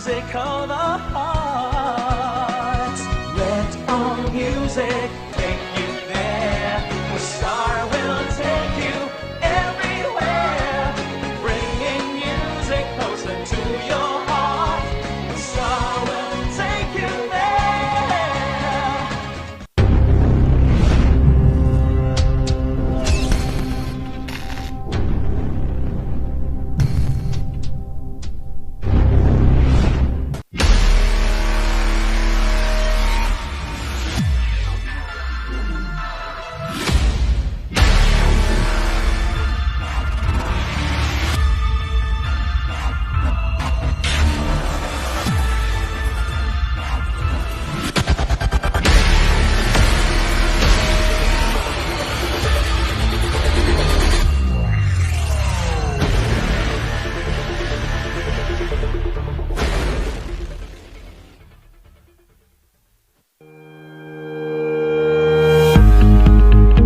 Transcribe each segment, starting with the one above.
music of the heart. Let our music take you there, where Star will take you everywhere, bringing music closer to your heart. Star will take you there.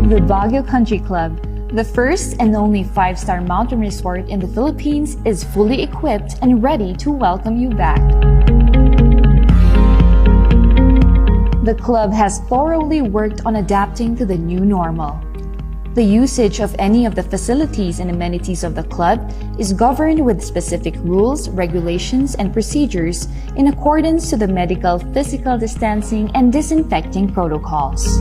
The Baguio Country Club, the first and only 5-star mountain resort in the Philippines, is fully equipped and ready to welcome you back. The club has thoroughly worked on adapting to the new normal. The usage of any of the facilities and amenities of the club is governed with specific rules, regulations, and procedures in accordance to the medical, physical distancing, and disinfecting protocols.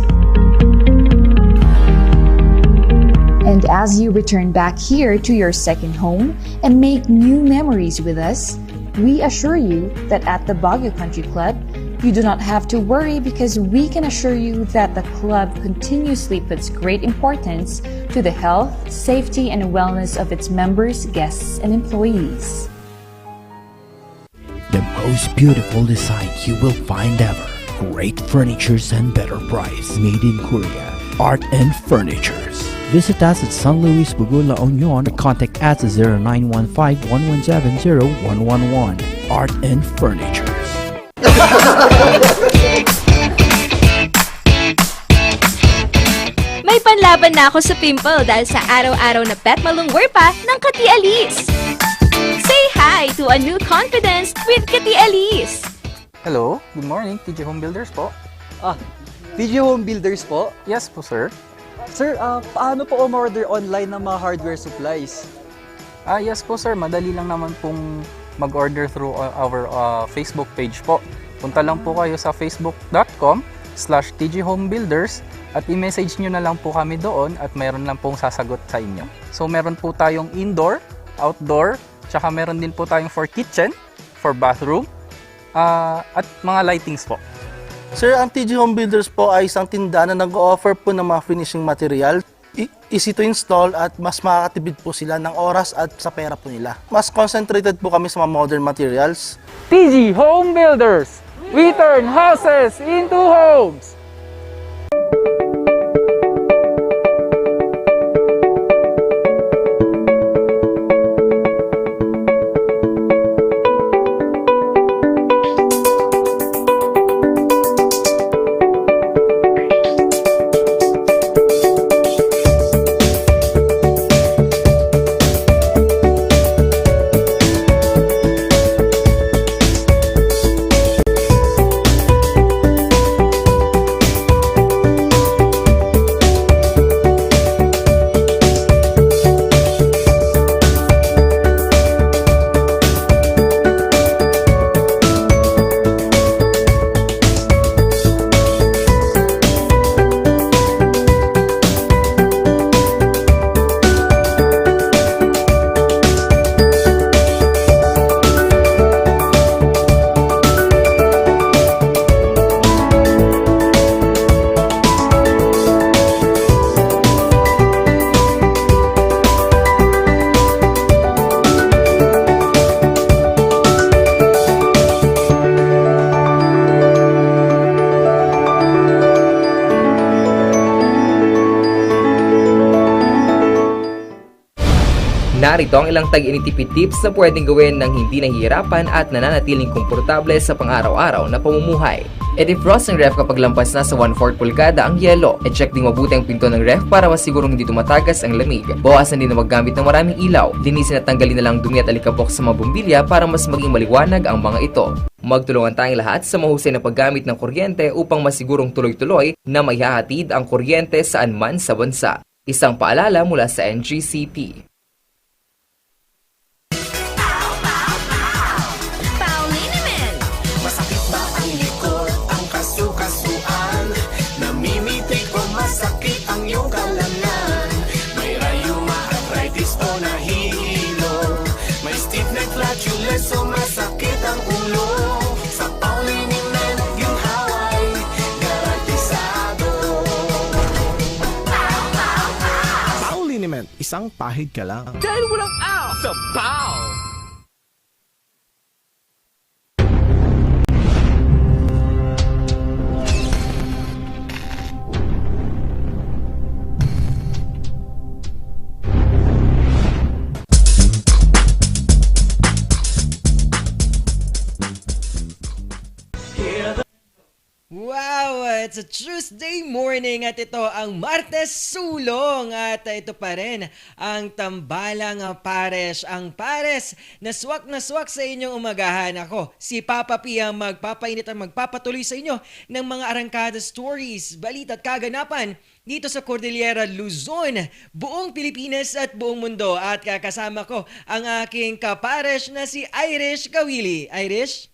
And as you return back here to your second home and make new memories with us, we assure you that at the Baguio Country Club, you do not have to worry, because we can assure you that the club continuously puts great importance to the health, safety, and wellness of its members, guests, and employees. The most beautiful design you will find ever. Great furnitures and better price. Made in Korea. Art and Furnitures. Visit us at San Luis, Bugula, Union, or contact us at 0915-117-0111. Art and Furnitures. May panlaban na ako sa pimple dahil sa araw-araw na pet malungwer pa ng Kati Alice. Say hi to a new confidence with Kati Alice. Hello, good morning, TJ Home Builders po. TJ Home Builders po? Yes po, sir. Sir, paano po umorder online ng mga hardware supplies? Yes po, sir. Madali lang naman pong mag-order through our Facebook page po. Punta lang po kayo sa facebook.com/tjhomebuilders at i-message nyo na lang po kami doon at meron lang pong sasagot sa inyo. So, meron po tayong indoor, outdoor, tsaka meron din po tayong for kitchen, for bathroom, at mga lightings po. Sir, ang TJ Home Builders po ay isang tindahan na nag-o-offer po ng mga finishing material. Easy to install at mas makakatipid po sila ng oras at sa pera po nila. Mas concentrated po kami sa mga modern materials. TJ Home Builders! We turn houses into homes! Narito ang ilang tag-initipid tips na pwedeng gawin ng hindi nahihirapan at nananatiling komportable sa pang-araw-araw na pamumuhay. I-defrost ang ref kapag lampas na sa 1/4 pulgada ang yelo. I-check ding mabuti ang pinto ng ref para masigurong hindi tumatagas ang lamig. Bawasan din na maggamit ng maraming ilaw. Linisin at tanggalin na lang dumi at alikabok sa mga bumbilya para mas maging maliwanag ang mga ito. Magtulungan tayong lahat sa mahusay na paggamit ng kuryente upang masigurong tuloy-tuloy na maihahatid ang kuryente saan man sa bansa. Isang paalala mula sa NGCP. Masakit ba ang likod, ang kasukasuan? Namimitik o masakit ang iyong kalamnan? May rayuma, arthritis o nahihilo? May stiff neck, flatulence o masakit ang ulo? Sa Pauliniment, ginhawa ay garantisado. Pauliniment, isang pahid ka lang. Dahil walang out sa Pau! Wow! It's a Tuesday morning at ito ang Martes Sulong at ito pa rin ang Tambalang Pares. Ang Pares na swak sa inyong umagahan. Ako, si Papa P ang magpapainit at magpapatuloy sa inyo ng mga arangkada stories, balita at kaganapan dito sa Cordillera, Luzon, buong Pilipinas at buong mundo. At kakasama ko ang aking kapares na si Irish Kawili. Irish?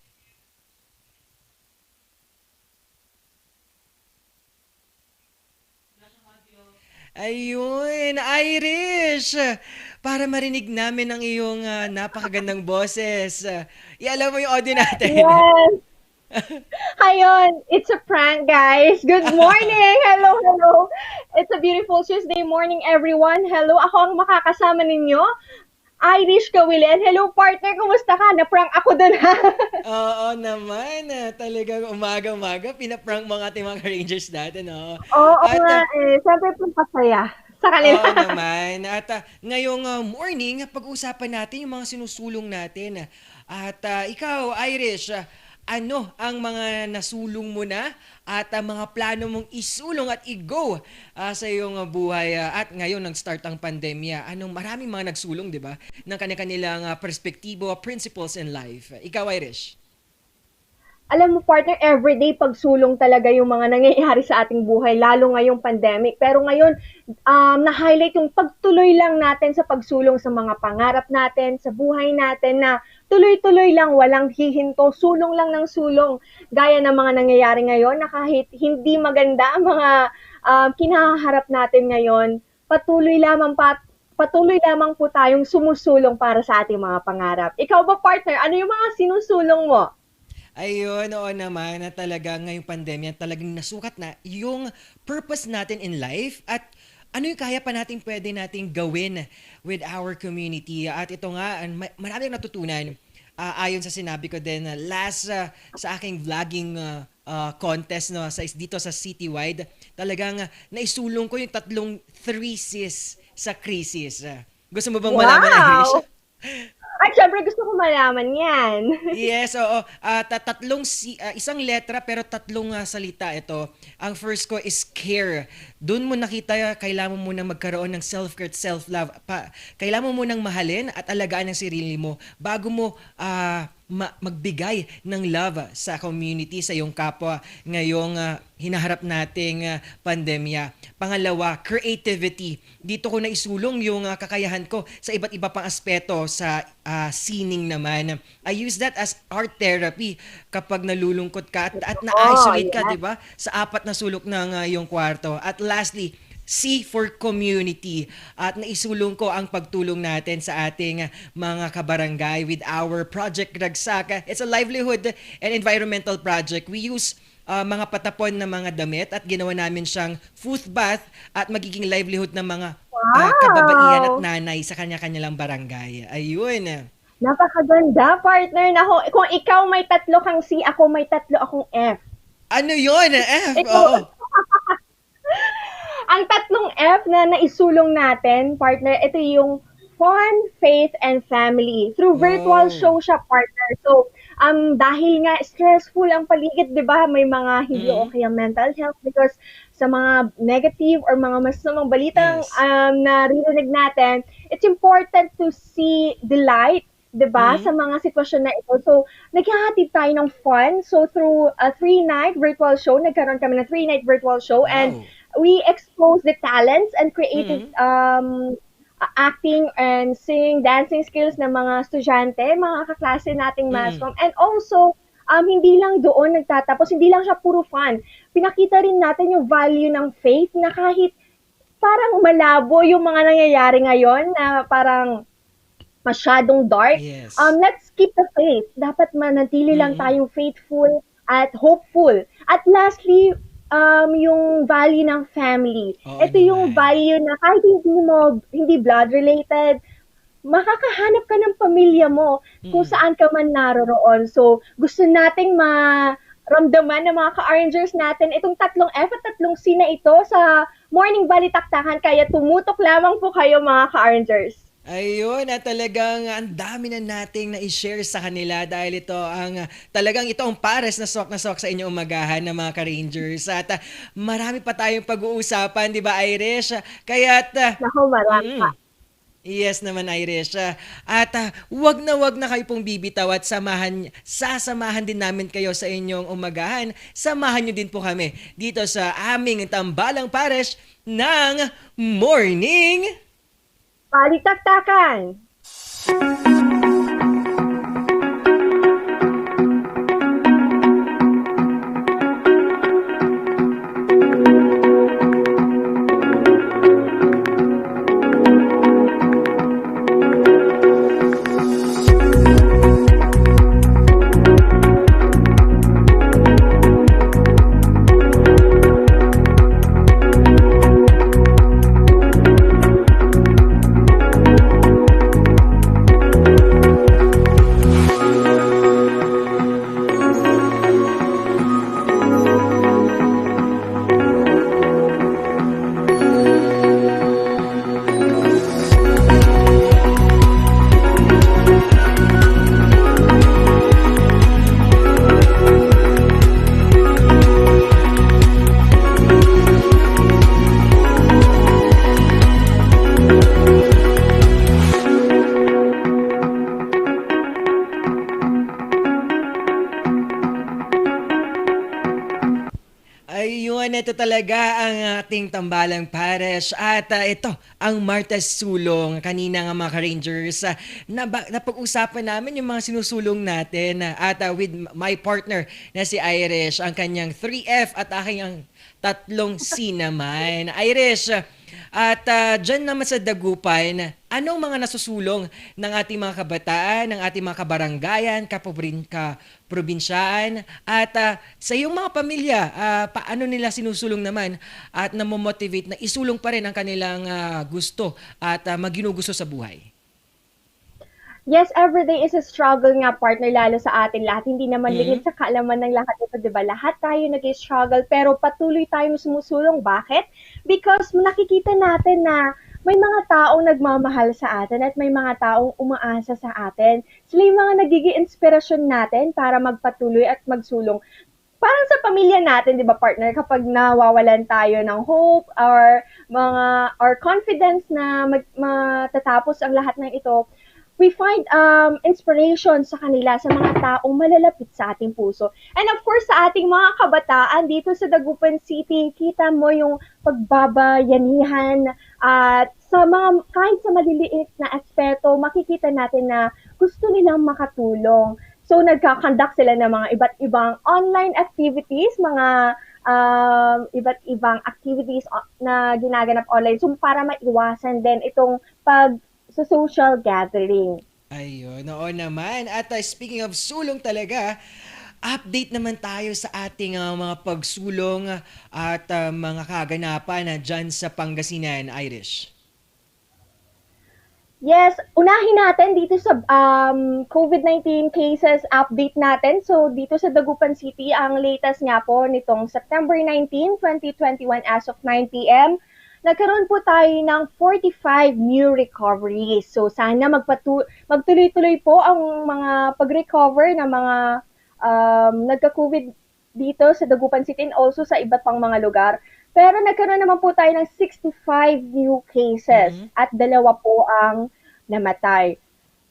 Ayun, Irish! Para marinig namin ang iyong napakagandang boses. Ialam mo yung audio natin. Yes! Ayun, it's a prank, guys. Good morning! Hello. It's a beautiful Tuesday morning, everyone. Hello, ako ang makakasama ninyo. Irish Kawili. And hello, partner. Kumusta ka? Na-prank ako dun, ha? Oo naman. Talagang umaga-umaga, pinaprank mga ating mga Rangers natin. Oo nga eh. Siyempre po pasaya sa kanila. Oo naman. At ngayong morning, pag-uusapan natin yung mga sinusulong natin. At ikaw, Irish, ano ang mga nasulong mo na at mga plano mong isulong at i-go sa iyong buhay at ngayon nag-start ang pandemya. Maraming mga nagsulong, di ba? Ng kanilang perspektibo, principles in life. Ikaw, Irish? Alam mo, partner, everyday pagsulong talaga yung mga nangyayari sa ating buhay, lalo ngayong pandemic. Pero ngayon, na-highlight yung pagtuloy lang natin sa pagsulong sa mga pangarap natin, sa buhay natin na tuloy-tuloy lang, walang hihinto, sulong lang ng sulong. Gaya ng mga nangyayari ngayon na kahit hindi maganda ang mga kinaharap natin ngayon, patuloy lamang po tayong sumusulong para sa ating mga pangarap. Ikaw ba, partner, ano yung mga sinusulong mo? Ayun, oo naman na talaga ngayong pandemya talagang nasukat na yung purpose natin in life at ano yung kaya pa pwede nating gawin with our community. At ito nga, marami akong natutunan ayon sa sinabi ko din last sa aking vlogging contest dito sa Citywide. Talagang naisulong ko yung 3 C's sa crisis. Gusto mo bang malaman, Irish? Ay, syempre gusto ko malaman yan. Yes, oo. Isang letra pero 3 salita ito. Ang first ko is care. Doon mo nakita kailangan mo munang magkaroon ng self-care at self-love. Kailangan mo munang mahalin at alagaan ang sarili mo bago mo magbigay ng love sa community, sa iyong kapwa ngayong hinaharap nating pandemya. Pangalawa, creativity. Dito ko naisulong yung kakayahan ko sa iba't iba pang aspeto sa sining naman. I use that as art therapy kapag nalulungkot ka at na-isolate ka, di ba? Sa 4 na sulok ng iyong kwarto. At lastly, C for community. At naisulong ko ang pagtulong natin sa ating mga kabarangay with our Project Ragsak. It's a livelihood and environmental project. We use mga patapon na mga damit at ginawa namin siyang food bath at magiging livelihood ng mga kababaihan at nanay sa kanya-kanilang barangay. Ayun. Napakaganda, partner. Kung ikaw may 3 kang C, ako may 3 akong F. Ano yun? F? Oo. Ang 3 F na naisulong natin, partner, ito yung fun, faith, and family. Through virtual show siya, partner. So, Dahil nga stressful ang paligid, 'di ba? May mga hindi okay ang mental health because sa mga negative or mga masamang balitang naririnig natin, it's important to see the light, 'di ba, sa mga sitwasyon na ito. So, naghahatid tayo ng fun. So, through a 3-night virtual show, nagkaroon kami ng 3-night virtual show and we expose the talents and creative acting and singing, dancing skills ng mga estudyante, mga kaklase nating mass comm. And also, hindi lang doon nagtatapos, hindi lang siya puro fun. Pinakita rin natin yung value ng faith na kahit parang malabo yung mga nangyayari ngayon na parang masyadong dark. Let's keep the faith. Dapat manatili lang tayong faithful at hopeful. At lastly, yung value ng family. Ito yung value na kahit hindi blood related, makakahanap ka ng pamilya mo kung saan ka man naroroon. So, gusto nating maramdaman ng mga ka-Rangers natin itong 3 F at 3 C na ito sa Morning Balitaktakan. Kaya tumutok lamang po kayo mga ka-Rangers. Ayun, at talagang ang dami na nating na-share sa kanila dahil ito ang talagang ito ang pares na sok sa inyong umagahan ng mga ka-Rangers. At marami pa tayong pag-uusapan, di ba Irish? Kaya't marami pa. Yes naman Irish. At wag na kayo pong bibitaw at sasamahan din namin kayo sa inyong umagahan. Samahan nyo din po kami dito sa aming tambalang pares ng Morning Balitaktakan! Ito talaga ang ating tambalang pares at ito ang Marta's Sulong. Kanina nga mga ka-Rangers, napag-usapan namin yung mga sinusulong natin at with my partner na si Irish, ang kanyang 3F at aking ang 3 C naman. Irish, at dyan naman sa Dagupan, anong mga nasusulong ng ating mga kabataan, ng ating mga kabaranggayan, probinsyaan, at sa iyong mga pamilya, paano nila sinusulong naman at namomotivate na isulong pa rin ang kanilang gusto at maginugusto sa buhay? Yes, everyday is a struggle nga, partner, lalo sa atin lahat. Hindi naman ligid sa kaalaman ng lahat ito, di ba? Lahat tayo nag-struggle, pero patuloy tayong sumusulong. Bakit? Because nakikita natin na may mga taong nagmamahal sa atin at may mga taong umaasa sa atin. Sila yung mga nagiging inspirasyon natin para magpatuloy at magsulong. Parang sa pamilya natin, di ba, partner, kapag nawawalan tayo ng hope or confidence na matatapos ang lahat ng ito, we find inspiration sa kanila, sa mga taong malalapit sa ating puso. And of course, sa ating mga kabataan dito sa Dagupan City, kita mo yung pagbabayanihan at kahit sa maliliit na aspeto, makikita natin na gusto nilang makatulong. So, nagkakandak sila ng mga iba't ibang online activities, mga iba't ibang activities na ginaganap online. So, para maiwasan din itong sa social gathering. Ayun, oo naman. At speaking of sulong talaga, update naman tayo sa ating mga pagsulong at mga kaganapan dyan sa Pangasinan, Irish. Yes, unahin natin dito sa COVID-19 cases update natin. So dito sa Dagupan City, ang latest nga po nitong September 19, 2021 as of 9 p.m., nagkaroon po tayo ng 45 new recoveries. So sana magtuloy-tuloy po ang mga pag-recover ng mga nagka-COVID dito sa Dagupan City and also sa iba't pang mga lugar. Pero nagkaroon naman po tayo ng 65 new cases at 2 po ang namatay.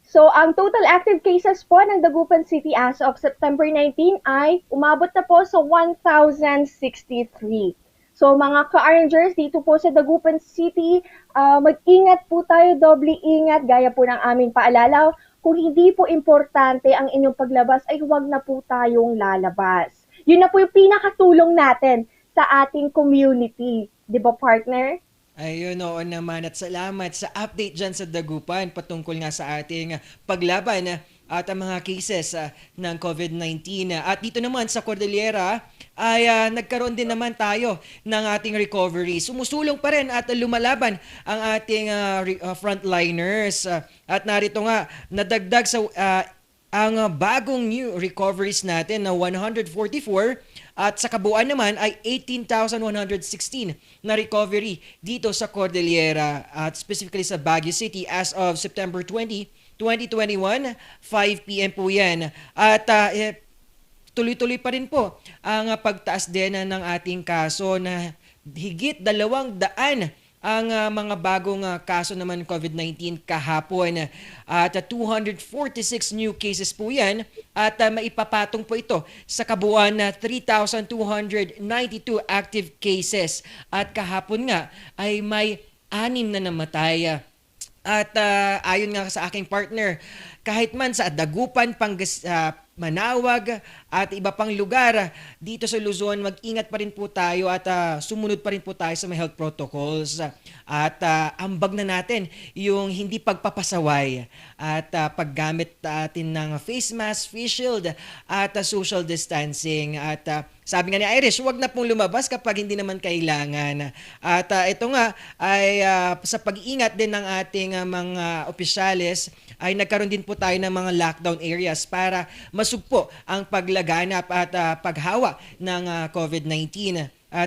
So, ang total active cases po ng Dagupan City as of September 19 ay umabot na po sa 1,063. So, mga ka-Rangers dito po sa Dagupan City, mag-ingat po tayo, doble ingat, gaya po ng aming paalala. Kung hindi po importante ang inyong paglabas, ay huwag na po tayong lalabas. Yun na po yung pinakatulong natin sa ating community. Di ba, partner? Ayun, oo naman. At salamat sa update dyan sa Dagupan patungkol nga sa ating paglaban at ang mga cases ng COVID-19. At dito naman sa Cordillera ay nagkaroon din naman tayo ng ating recovery. Sumusulong pa rin at lumalaban ang ating frontliners. At narito nga, nadagdag sa ang bagong new recoveries natin na 144 at sa kabuuan naman ay 18,116 na recovery dito sa Cordillera at specifically sa Baguio City as of September 20, 2021, 5 p.m. po yan. At tuloy-tuloy pa rin po ang pagtaas din ng ating kaso na higit 200 ang mga bagong kaso naman COVID-19 kahapon at 246 new cases po yan at maipapatong po ito sa kabuuan na 3,292 active cases at kahapon nga ay may 6 na namatay. At ayon nga sa aking partner, kahit man sa Dagupan, Manawag at iba pang lugar dito sa Luzon, mag-ingat pa rin po tayo at sumunod pa rin po tayo sa mga health protocols at ambag na natin yung hindi pagpapasaway at paggamit natin ng face mask, face shield at social distancing at sabi nga ni Irish, huwag na pong lumabas kapag hindi naman kailangan. At ito nga ay sa pag-iingat din ng ating mga opisyales ay nagkaroon din po tayo ng mga lockdown areas para masugpo ang paglaganap at paghawa ng COVID-19.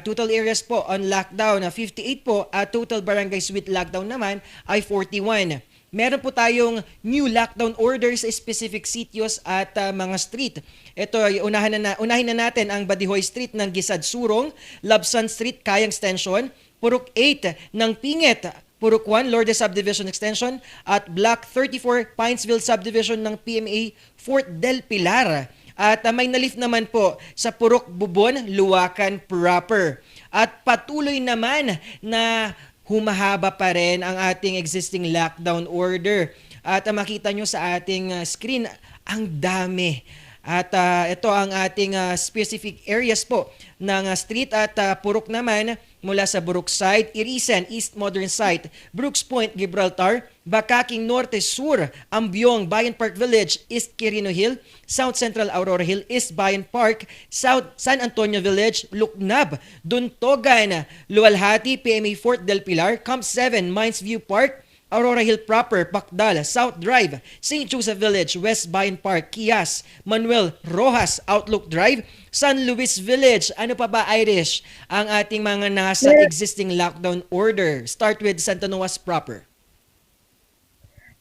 Total areas po on lockdown, 58 po, at total barangays with lockdown naman ay 41. Meron po tayong new lockdown orders sa specific sitios at mga street. Ito, unahin na natin ang Badihoy Street ng Gisad Surong, Labsan Street, Kayang Extension, Purok 8 ng Pinget, Purok 1, Lourdes Subdivision Extension, at Block 34, Pinesville Subdivision ng PMA, Fort del Pilar. At may nalift naman po sa Purok Bubon, Luwakan proper. At patuloy naman na humahaba pa rin ang ating existing lockdown order. At makita nyo sa ating screen, ang dami. At ito ang ating specific areas po ng street at purok naman mula sa Brookside, Irisan, East Modern Site, Brooks Point, Gibraltar, Bakaking Norte Sur, Ambyong, Bayan Park Village, East Quirino Hill, South Central Aurora Hill, East Bayan Park, South San Antonio Village, Luknab, Duntogan, Luwalhati, PMA Fort del Pilar, Camp 7, Mines View Park, Aurora Hill Proper, Bacdal, South Drive, St. Joseph Village, West Bayan Park, Kias, Manuel Rojas, Outlook Drive, San Luis Village. Ano pa ba, Irish, ang ating mga nasa existing lockdown order? Start with Santa Noas Proper.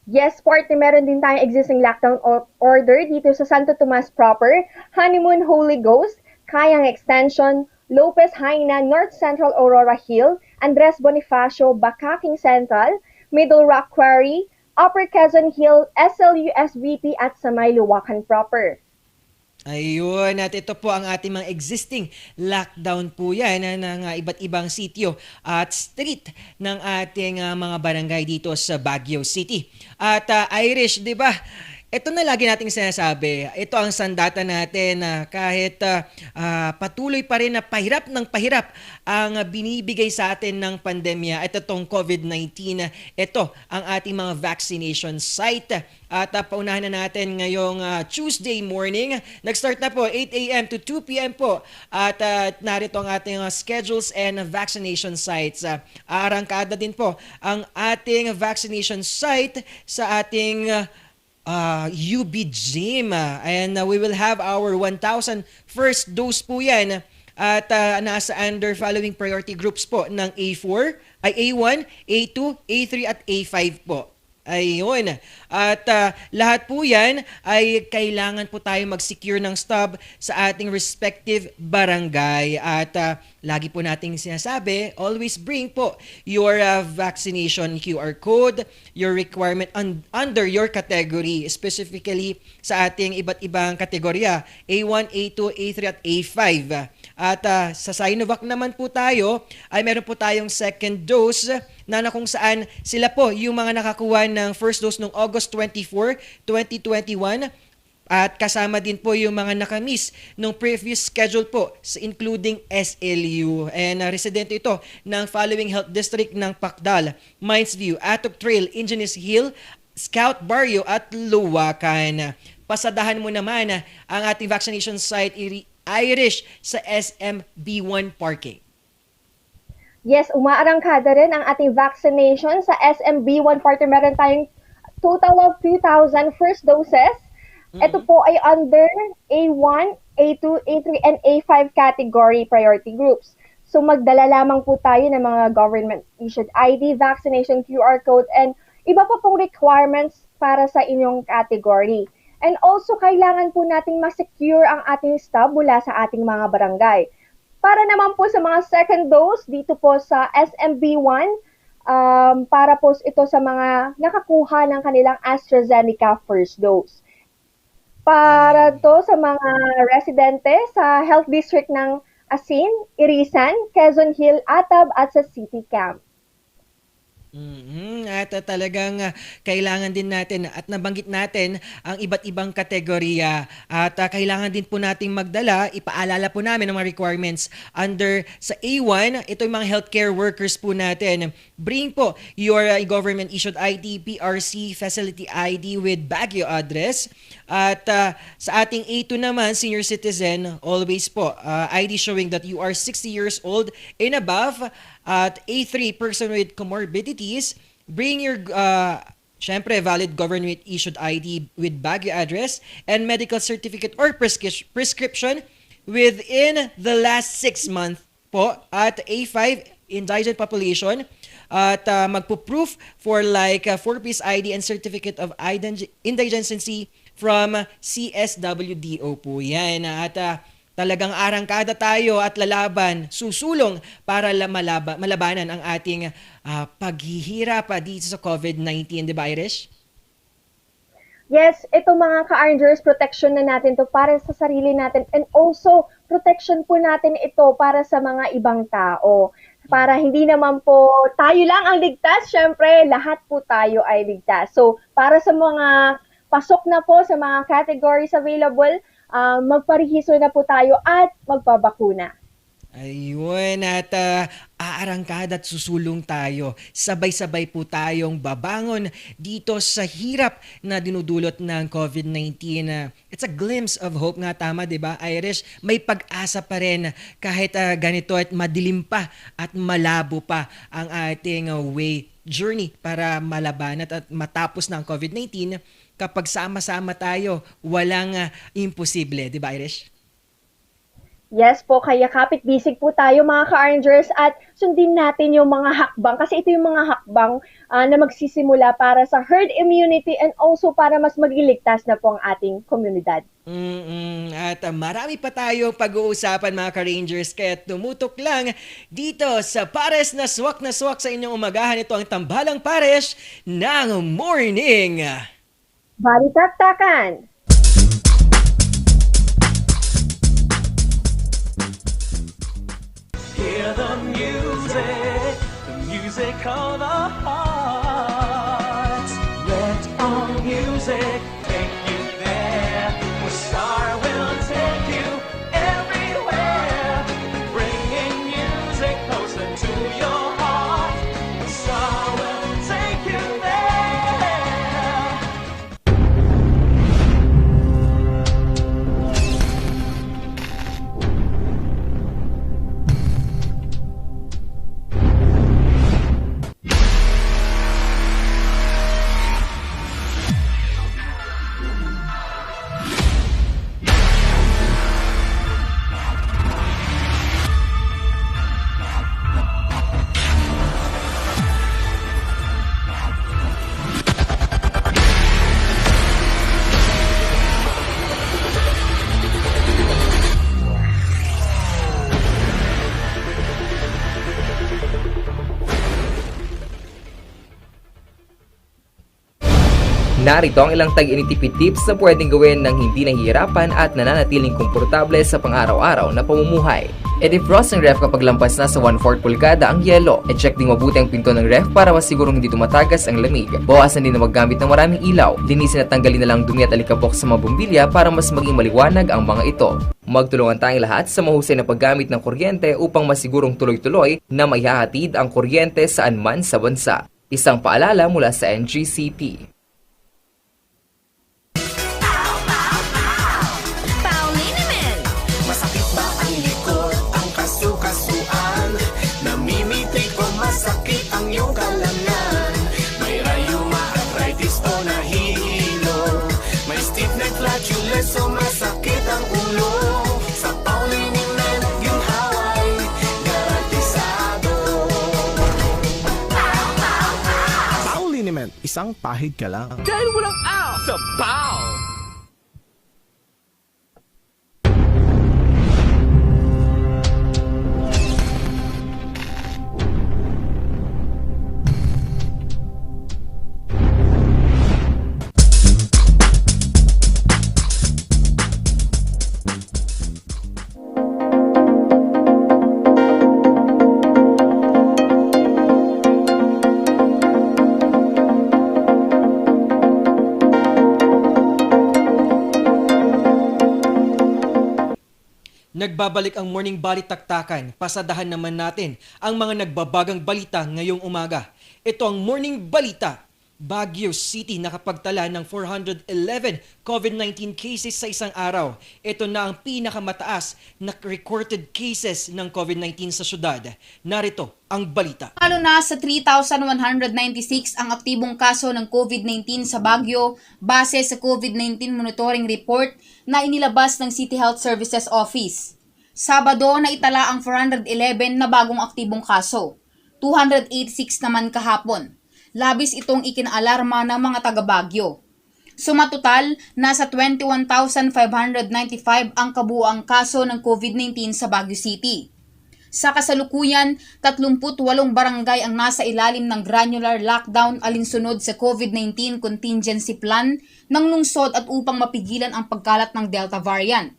Yes, partner, meron din tayong existing lockdown order dito sa Santo Tomas Proper, Honeymoon Holy Ghost, Kayang Extension, Lopez Haina, North Central Aurora Hill, Andres Bonifacio, Bakaking Central, Middle Rock Quarry, Upper Quezon Hill, SLU SVP at Samay Luwakan Proper. Ayun, at ito po ang ating mga existing lockdown po yan ng iba't ibang sitio at street ng ating mga barangay dito sa Baguio City. At Irish, di ba? Ito na lagi nating sinasabi, ito ang sandata natin na kahit patuloy pa rin na pahirap ng pahirap ang binibigay sa atin ng pandemya, ito tong COVID-19, ito ang ating mga vaccination site. At paunahan na natin ngayong Tuesday morning. Nag-start na po 8 a.m. to 2 p.m. po. At narito ang ating schedules and vaccination sites. Arangkada din po ang ating vaccination site sa ating UB Gym. And we will have our 1,000 first dose po yan at nasa under following priority groups po ng A4, ay A1, A2, A3 at A5 po. Ayun. At lahat po yan ay kailangan po tayo mag-secure ng stub sa ating respective barangay. At lagi po nating sinasabi, always bring po your vaccination QR code, your requirement under your category, specifically sa ating iba't ibang kategorya, A1, A2, A3 at A5. At sa Sinovac naman po tayo, ay meron po tayong second dose na kung saan sila po yung mga nakakuha ng first dose noong August 24, 2021 at kasama din po yung mga nakamiss nung previous schedule po including SLU. And residente ito ng following health district ng Pacdal, Mines View, Atok Trail, Ingenis Hill, Scout Barrio at Luwakan. Pasadahan mo naman ang ating vaccination site Irish sa SMB1 parking. Yes, umaarangkada rin ang ating vaccination sa SMB1 party. Meron tayong total of 2,000 first doses. Ito po ay under A1, A2, A3, and A5 category priority groups. So magdala lamang po tayo ng mga government-issued ID, vaccination QR code, and iba pa pong requirements para sa inyong category. And also, kailangan po nating ma-secure ang ating stub mula sa ating mga barangay. Para naman po sa mga second dose, dito po sa SMB1, para po ito sa mga nakakuha ng kanilang AstraZeneca first dose. Para to sa mga residente sa Health District ng Asin, Irisan, Quezon Hill, Atab at sa City Camp. At talagang kailangan din natin at nabanggit natin ang iba't ibang kategorya at kailangan din po nating magdala, ipaalala po namin ang mga requirements under sa A1, ito yung mga healthcare workers po natin. Bring po your government issued ID, PRC, facility ID with Baguio address. At sa ating A2 naman, senior citizen, always po, ID showing that you are 60 years old and above. At A3, person with comorbidities, bring your, syempre, valid government-issued ID with Baguio address and medical certificate or prescription within the last 6 months po. At A5, indigent population, at magpo-proof for like 4-piece ID and certificate of indigency from CSWDO po yan. At talagang arangkada tayo at lalaban, susulong para malabanan ang ating paghihirap dito sa COVID-19, di ba Irish? Yes, ito mga ka-Rangers, protection na natin to para sa sarili natin and also protection po natin ito para sa mga ibang tao. Para hindi naman po tayo lang ang ligtas, syempre lahat po tayo ay ligtas. So para sa mga pasok na po sa mga categories available, magparihiso na po tayo at magpabakuna. Ayun, at aarangkada at susulong tayo. Sabay-sabay po tayong babangon dito sa hirap na dinudulot ng COVID-19. It's a glimpse of hope nga, tama, di ba, Irish? May pag-asa pa rin kahit ganito at madilim pa at malabo pa ang ating journey para malaban at matapos ng COVID-19. Kapag sama-sama tayo, walang imposible, di ba, Irish? Yes po, kaya kapit-bisig po tayo mga ka-Rangers at sundin natin yung mga hakbang kasi ito yung mga hakbang na magsisimula para sa herd immunity and also para mas magiligtas na po ang ating komunidad. At marami pa tayo pag-uusapan mga ka-Rangers kaya tumutok lang dito sa Pares na swak sa inyong umagahan. Ito ang Tambalang Pares ng Morning. Balitaktakan! Hear the music of the heart. Let all music take you there. Where Star will take you everywhere. Bringing music closer to your heart. Star will take you there. Narito ang ilang tag-initipid tips na pwedeng gawin ng hindi nahihirapan at nananatiling komportable sa pang-araw-araw na pamumuhay. I-defrost ang ref kapag lampas na sa 1/4 pulgada ang yelo. I-check din mabuti ang pinto ng ref para masigurong hindi tumatagas ang lamig. Bawasan din na maggamit ng maraming ilaw. Linisin at tanggalin na lang dumi at alikabok sa mga bumbilya para mas maging maliwanag ang mga ito. Magtulungan tayong lahat sa mahusay na paggamit ng kuryente upang masigurong tuloy-tuloy na maihahatid ang kuryente saan man sa bansa. Isang paalala mula sa NGCP. Masakit ba ang likod, ang kasu-kasuan? Namimitik o masakit ang iyong kalamnan? May rayuma, arthritis o nahihilo? May stiff neck, flatulence o masakit ang ulo? Sa Pauliniment, ginhaway, garantisado. Pauliniment, isang pahid ka lang. Dahil walang out sa Pau! Nagbabalik ang Morning Balitaktakan. Pasadahan naman natin ang mga nagbabagang balita ngayong umaga. Ito ang Morning Balita. Baguio City nakapagtala ng 411 COVID-19 cases sa isang araw. Ito na ang pinakamataas na recorded cases ng COVID-19 sa syudad. Narito ang balita. Lalo na sa 3,196 ang aktibong kaso ng COVID-19 sa Baguio base sa COVID-19 monitoring report na inilabas ng City Health Services Office. Sabado na itala ang 411 na bagong aktibong kaso. 286 naman kahapon. Labis itong ikinaalarma ng mga taga Baguio. Sumatotal, nasa 21,595 ang kabuuang kaso ng COVID-19 sa Baguio City. Sa kasalukuyan, 38 barangay ang nasa ilalim ng granular lockdown alinsunod sa COVID-19 contingency plan ng lungsod at upang mapigilan ang pagkalat ng Delta variant.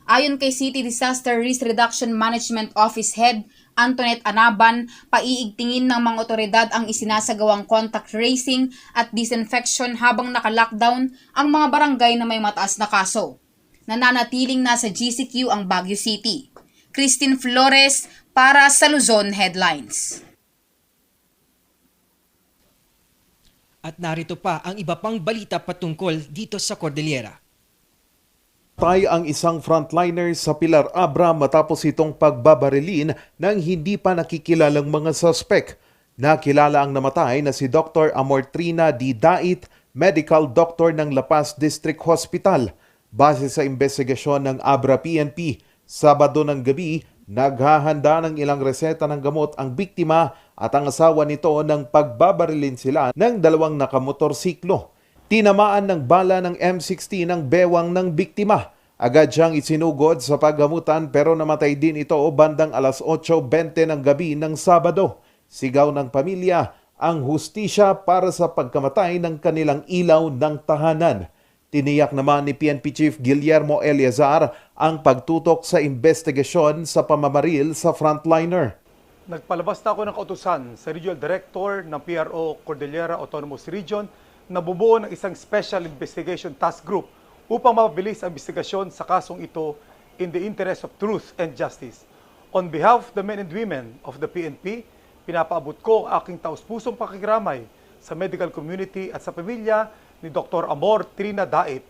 Ayon kay City Disaster Risk Reduction Management Office Head Antoinette Anaban, paiigtingin ng mga otoridad ang isinasagawang contact tracing at disinfection habang naka-lockdown ang mga barangay na may mataas na kaso. Nananatiling nasa GCQ ang Baguio City. Christine Flores para sa Luzon Headlines. At narito pa ang iba pang balita patungkol dito sa Cordillera. Patay ang isang frontliner sa Pilar Abra matapos itong pagbabarilin ng hindi pa nakikilalang mga suspect. Nakilala ang namatay na si Dr. Amortrina D. Dait, medical doctor ng La Paz District Hospital. Base sa investigasyon ng Abra PNP, Sabado ng gabi, naghahanda ng ilang reseta ng gamot ang biktima at ang asawa nito nang pagbabarilin sila ng dalawang nakamotorsiklo. Tinamaan ng bala ng M16 ang bewang ng biktima. Agad siyang isinugod sa paggamutan pero namatay din ito bandang alas 8:20 ng gabi ng Sabado. Sigaw ng pamilya ang hustisya para sa pagkamatay ng kanilang ilaw ng tahanan. Tiniyak naman ni PNP Chief Guillermo Eleazar ang pagtutok sa investigasyon sa pamamaril sa frontliner. Nagpalabas na ako ng kautusan sa Regional Director ng PRO Cordillera Autonomous Region na bubuo ng isang Special Investigation Task Group upang mapabilis ang investigasyon sa kasong ito in the interest of truth and justice. On behalf of the men and women of the PNP, pinapaabot ko ang aking taus-pusong pakikiramay sa medical community at sa pamilya ni Dr. Amor Trina Dait.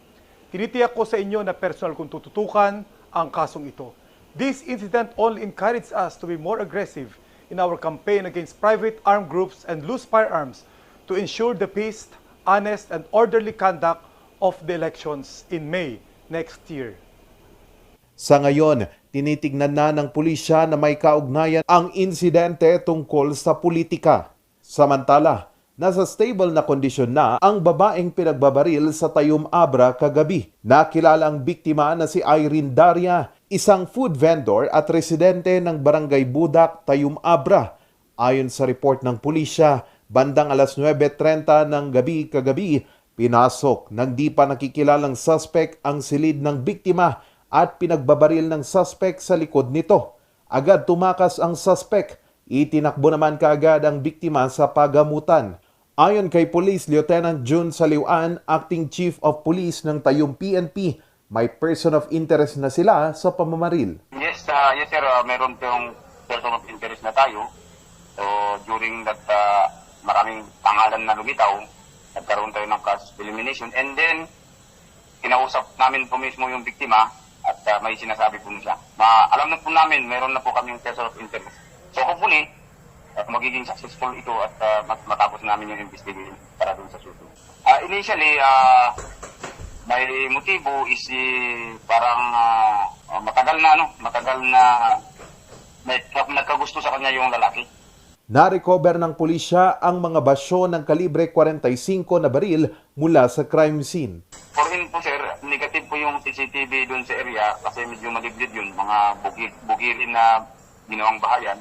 Tinitiyak ko sa inyo na personal kong tututukan ang kasong ito. This incident only encouraged us to be more aggressive in our campaign against private armed groups and loose firearms to ensure the peace, honest and orderly conduct of the elections in May next year. Sa ngayon, tinitignan na ng pulisya na may kaugnayan ang insidente tungkol sa politika. Samantala, nasa stable na kondisyon na ang babaeng pinagbabaril sa Tayum Abra kagabi. Nakilala ang biktima na si Irene Daria, isang food vendor at residente ng Barangay Budak, Tayum Abra. Ayon sa report ng pulisya, bandang alas 9:30 ng gabi kagabi, Pinasok ng di pa nakikilalang suspect ang silid ng biktima at pinagbabaril ng suspect sa likod nito. Agad tumakas ang suspect. Itinakbo naman kaagad ang biktima sa pagamutan. Ayon kay Police Lieutenant June Saliwan, Acting Chief of Police ng Tayum PNP, may person of interest na sila sa pamamaril. Yes, yes sir, meron tayong person of interest na tayo. So during that maraming pangalan na lumitaw, nagkaroon tayo ng cash elimination, and then kinausap namin po mismo yung biktima at may sinasabi po siya. Alam na po namin, meron na po kaming person of interest. So hopefully, magiging successful ito at matapos namin yung investigation para dun sa susunod. Initially, may motibo is parang matagal na may nagkagusto sa kanya yung lalaki. Na-recover ng pulisya ang mga basyo ng kalibre 45 na baril mula sa crime scene. For him po sir, negative po yung CCTV dun sa area kasi medyo maliblid yun, mga bugirin na ginawang bahayan.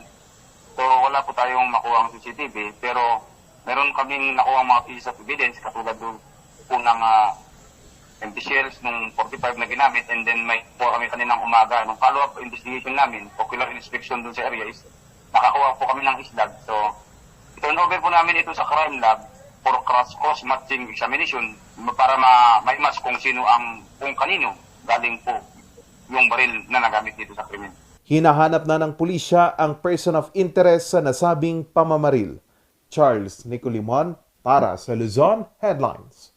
So wala po tayong makuha ang CCTV, pero meron kaming nakuha mga pieces of evidence katulad doon po ng empty shells nung 45 na ginamit, and then may po kami kaninang umaga. Nung follow-up investigation namin, ocular inspection doon sa area is nakakuha po kami ng isdag. So turn over po namin ito sa crime lab for cross-matching examination para ma-match kung kanino galing po yung baril na nagamit dito sa krimen. Hinahanap na ng pulisya ang person of interest sa nasabing pamamaril. Charles Nicolimon para sa Luzon Headlines.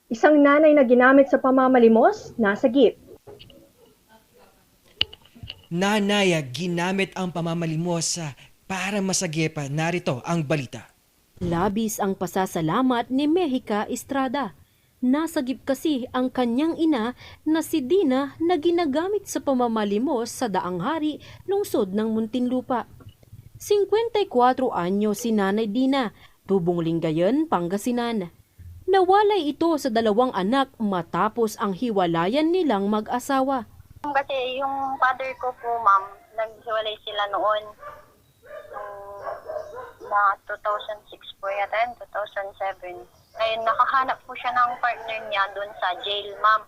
Isang nanay na ginamit sa pamamalimos, nasagip. Nanay, ginamit ang pamamalimos para masagip. Narito ang balita. Labis ang pasasalamat ni Mehica Estrada. Nasagip kasi ang kanyang ina na si Dina na ginagamit sa pamamalimos sa Daang Hari, lungsod ng Muntinlupa. 54 anyo si Nanay Dina, Tubong Lingayen, Pangasinan. Nawalay ito sa 2 anak matapos ang hiwalayan nilang mag-asawa. Kasi yung father ko po, ma'am, naghiwalay sila noon. Mga 2006 po yata, 2007. Ngayon, nakahanap po siya ng partner niya doon sa jail, ma'am.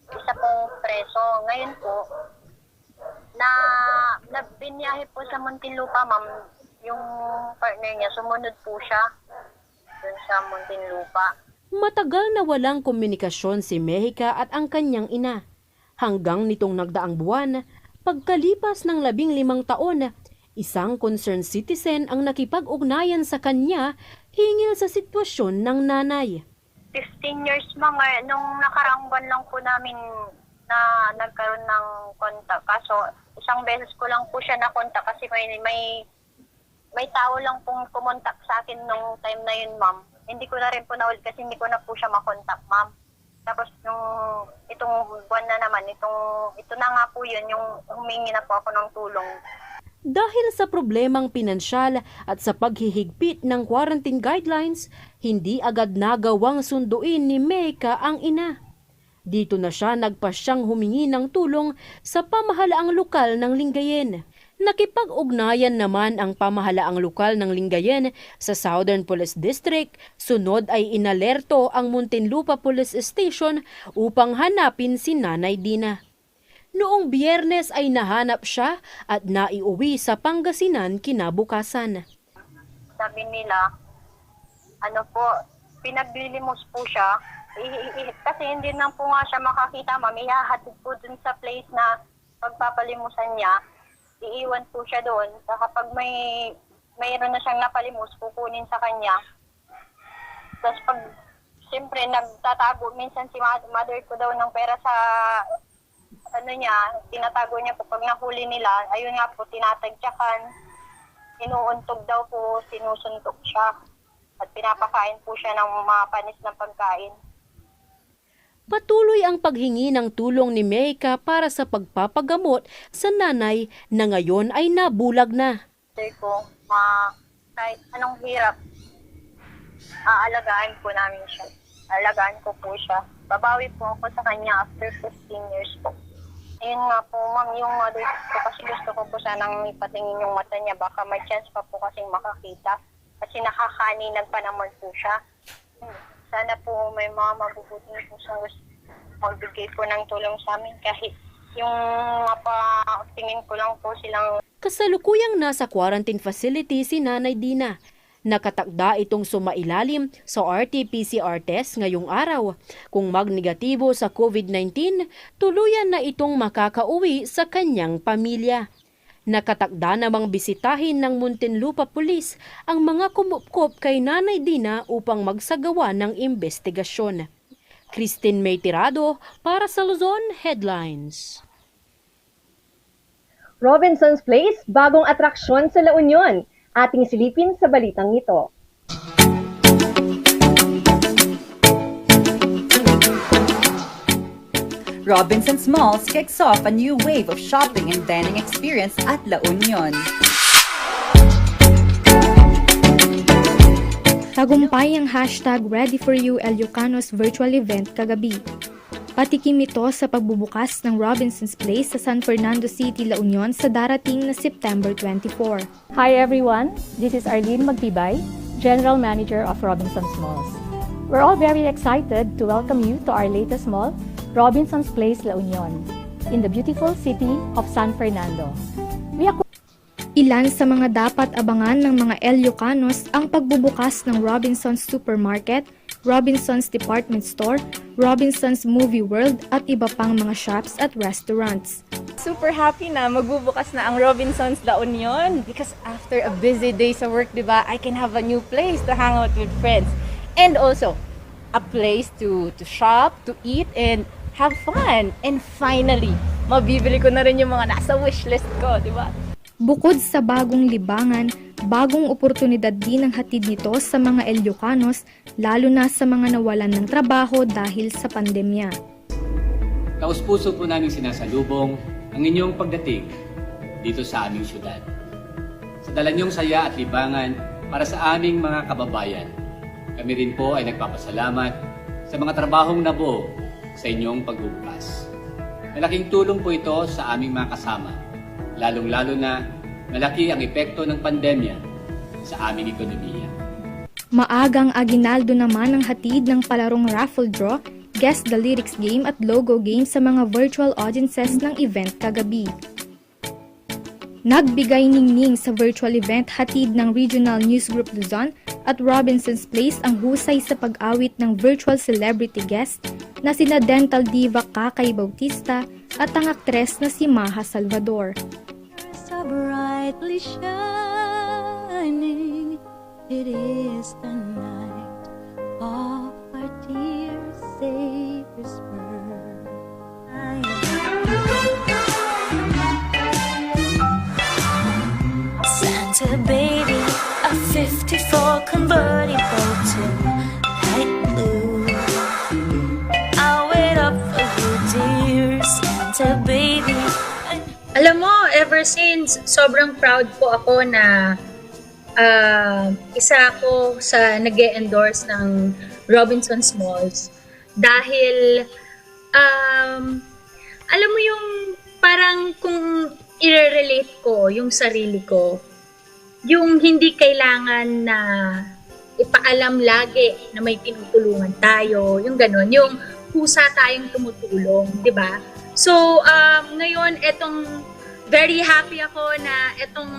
Isa pong preso. Ngayon po, binyahe po sa Muntinlupa, ma'am. Yung partner niya, sumunod po siya doon sa Muntinlupa. Matagal na walang komunikasyon si Mehica at ang kanyang ina. Hanggang nitong nagdaang buwan, pagkalipas ng 15 taon, isang concerned citizen ang nakipag-ugnayan sa kanya hingil sa sitwasyon ng nanay. 15 years, ma'am. Nung nakaraang buwan lang po namin na nagkaroon ng kontak. Kaso, isang beses ko lang po siya nakontak kasi may tao lang pong kumontak sa akin nung time na yun, ma'am. Hindi ko na rin po naulit kasi hindi ko na po siya makontak, ma'am. Tapos itong buwan na naman, ito na nga po yun, yung humingi na po ako ng tulong. Dahil sa problemang pinansyal at sa paghihigpit ng quarantine guidelines, hindi agad nagawang sunduin ni Mehica ang ina. Dito na siya nagpasyang humingi ng tulong sa pamahalaang lokal ng Lingayen. Nakipag-ugnayan naman ang pamahalaang lokal ng Lingayen sa Southern Police District. Sunod ay inalerto ang Muntinlupa Police Station upang hanapin si Nanay Dina. Noong Biyernes ay nahanap siya at naiuwi sa Pangasinan kinabukasan. Sabi nila, pinaglilimos po siya. Kasi hindi na po nga siya makakita, ma'am. Ihahatid po dun sa place na pagpapalimusan niya. Iiwan po siya doon. So kapag mayroon na siyang napalimos, kukunin sa kanya. Tapos siyempre, nagtatago minsan si mother ko daw ng pera sa tinatago niya po pag nahuli nila, ayun nga po, tinatagtsakan, inuuntog daw po, sinusuntok siya, at pinapakain po siya ng mga panis ng pagkain. Patuloy ang paghingi ng tulong ni Mehica para sa pagpapagamot sa nanay na ngayon ay nabulag na. Sir ko, kahit anong hirap, aalagaan po namin siya. Alagaan ko po siya. Babawi po ako sa kanya after 15 years po. Ayun nga po, ma'am, yung mother ko kasi gusto ko po sanang ipatingin yung mata niya. Baka may chance pa po kasing makakita. kasi nakakaninag pa naman po siya. Sana po may mga mabubuting puso magbigay po ng tulong sa amin kahit yung mapatingin ko lang po silang. Kasalukuyang nasa quarantine facility si Nanay Dina. Nakatakda itong sumailalim sa RT-PCR test ngayong araw. Kung magnegatibo sa COVID-19, tuluyan na itong makakauwi sa kanyang pamilya. Nakatakda namang bisitahin ng Muntinlupa Police ang mga kumupkop kay Nanay Dina upang magsagawa ng investigasyon. Christine May Tirado para sa Luzon Headlines. Robinson's Place, bagong atraksyon sa La Union. Ating silipin sa balitang ito. Robinson's Malls kicks off a new wave of shopping and dining experience at La Union. Tagumpay ang hashtag Ready for You Ilocos virtual event kagabi. Patikim ito sa pagbubukas ng Robinson's Place sa San Fernando City, La Union sa darating na September 24. Hi everyone, this is Arlene Magtibay, General Manager of Robinson's Malls. We're all very excited to welcome you to our latest mall, Robinson's Place, La Union, in the beautiful city of San Fernando. Ilan sa mga dapat abangan ng mga Ilocanos ang pagbubukas ng Robinson's Supermarket, Robinson's Department Store, Robinson's Movie World at iba pang mga shops at restaurants. Super happy na magbubukas na ang Robinson's La Union because after a busy day sa work, diba, I can have a new place to hang out with friends and also a place to shop, to eat and have fun. And finally, mabibili ko na rin yung mga nasa wishlist ko, diba? Bukod sa bagong libangan, bagong oportunidad din ang hatid nito sa mga Ilocanos, lalo na sa mga nawalan ng trabaho dahil sa pandemya. Taus-puso po namin sinasalubong ang inyong pagdating dito sa aming syudad. Sa dala niyong saya at libangan para sa aming mga kababayan, kami rin po ay nagpapasalamat sa mga trabahong nabuo sa inyong pagbubukas. Malaking tulong po ito sa aming mga kasama, lalong-lalo na malaki ang epekto ng pandemya sa aming ekonomiya. Maagang aginaldo naman ang hatid ng palarong raffle draw, guess the lyrics game at logo game sa mga virtual audiences ng event kagabi. Nagbigay ningning sa virtual event hatid ng Regional News Group Luzon at Robinson's Place ang husay sa pag-awit ng virtual celebrity guest na sina dental diva Kakay Bautista at ang aktres na si Maha Salvador. So brightly shining, it is the night of our dear Savior's birth. Santa baby, a 54 convertible to light blue. I'll wait up for you, dear Santa baby. Alam mo, ever since, sobrang proud po ako na isa ako sa nag-e-endorse ng Robinson's Malls. Dahil, alam mo yung parang kung i-relate ko yung sarili ko, yung hindi kailangan na ipaalam lagi na may tinutulungan tayo, yung gano'n, yung kusa tayong tumutulong, di ba? So, ngayon, etong very happy ako na etong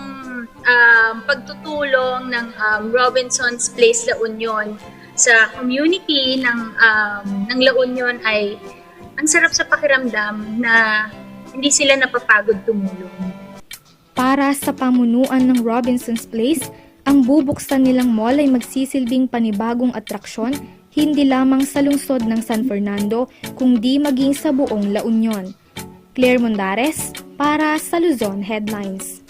pagtutulong ng Robinson's Place La Union sa community ng La Union ay ang sarap sa pakiramdam na hindi sila napapagod tumulong. Para sa pamunuan ng Robinson's Place, ang bubuksan nilang mall ay magsisilbing panibagong atraksyon hindi lamang sa lungsod ng San Fernando, kundi maging sa buong La Union. Claire Mondares, para sa Luzon Headlines.